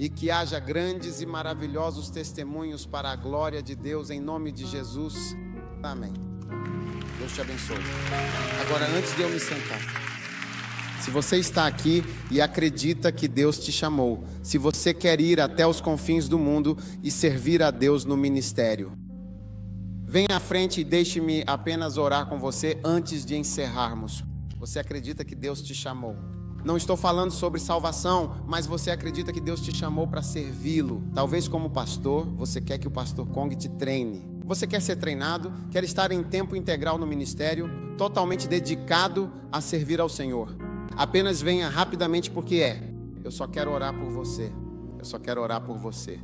E que haja grandes e maravilhosos testemunhos para a glória de Deus, em nome de Jesus. Amém. Deus te abençoe. Agora, antes de eu me sentar, se você está aqui e acredita que Deus te chamou, se você quer ir até os confins do mundo e servir a Deus no ministério, venha à frente e deixe-me apenas orar com você antes de encerrarmos. Você acredita que Deus te chamou? Não estou falando sobre salvação, mas você acredita que Deus te chamou para servi-lo. Talvez como pastor, você quer que o pastor Kong te treine. Você quer ser treinado, quer estar em tempo integral no ministério, totalmente dedicado a servir ao Senhor. Apenas venha rapidamente porque eu só quero orar por você. Eu só quero orar por você.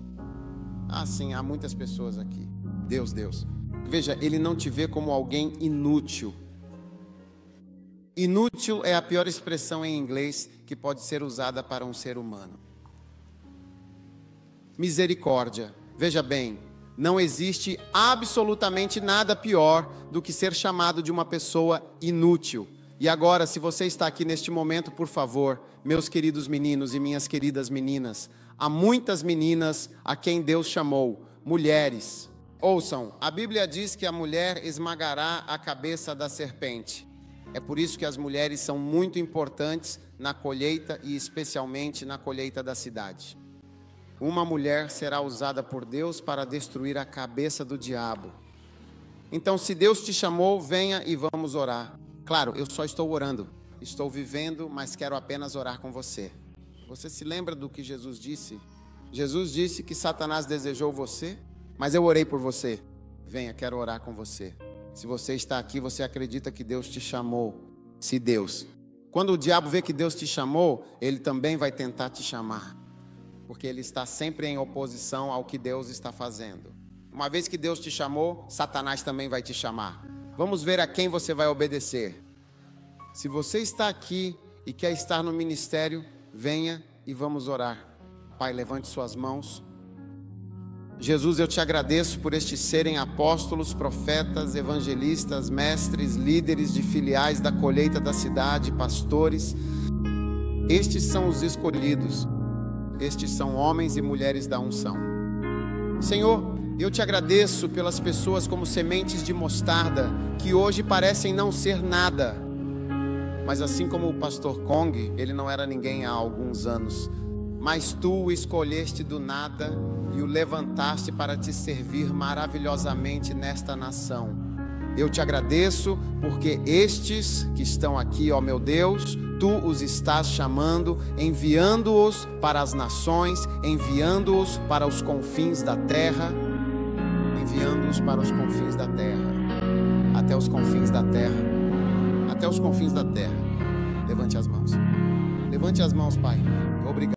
Ah, sim, há muitas pessoas aqui. Deus. Veja, Ele não te vê como alguém inútil. Inútil é a pior expressão em inglês que pode ser usada para um ser humano. Misericórdia. Veja bem, não existe absolutamente nada pior do que ser chamado de uma pessoa inútil. E agora, se você está aqui neste momento, por favor, meus queridos meninos e minhas queridas meninas, há muitas meninas a quem Deus chamou, mulheres. Ouçam, a Bíblia diz que a mulher esmagará a cabeça da serpente. É por isso que as mulheres são muito importantes na colheita e especialmente na colheita da cidade. Uma mulher será usada por Deus para destruir a cabeça do diabo. Então, se Deus te chamou, venha e vamos orar. Claro, eu só estou orando. Estou vivendo, mas quero apenas orar com você. Você se lembra do que Jesus disse? Jesus disse que Satanás desejou você, mas eu orei por você. Venha, quero orar com você. Se você está aqui, você acredita que Deus te chamou. Se Deus. Quando o diabo vê que Deus te chamou, ele também vai tentar te chamar. Porque ele está sempre em oposição ao que Deus está fazendo. Uma vez que Deus te chamou, Satanás também vai te chamar. Vamos ver a quem você vai obedecer. Se você está aqui e quer estar no ministério, venha e vamos orar. Pai, levante suas mãos. Jesus, eu te agradeço por estes serem apóstolos, profetas, evangelistas, mestres, líderes de filiais da colheita da cidade, pastores. Estes são os escolhidos. Estes são homens e mulheres da unção. Senhor, eu te agradeço pelas pessoas como sementes de mostarda, que hoje parecem não ser nada. Mas assim como o pastor Kong, ele não era ninguém há alguns anos, mas tu o escolheste do nada e o levantaste para te servir maravilhosamente nesta nação. Eu te agradeço porque estes que estão aqui, ó meu Deus, tu os estás chamando, enviando-os para as nações, enviando-os para os confins da terra, enviando-os para os confins da terra, até os confins da terra, até os confins da terra. Levante as mãos. Levante as mãos, Pai. Obrigado.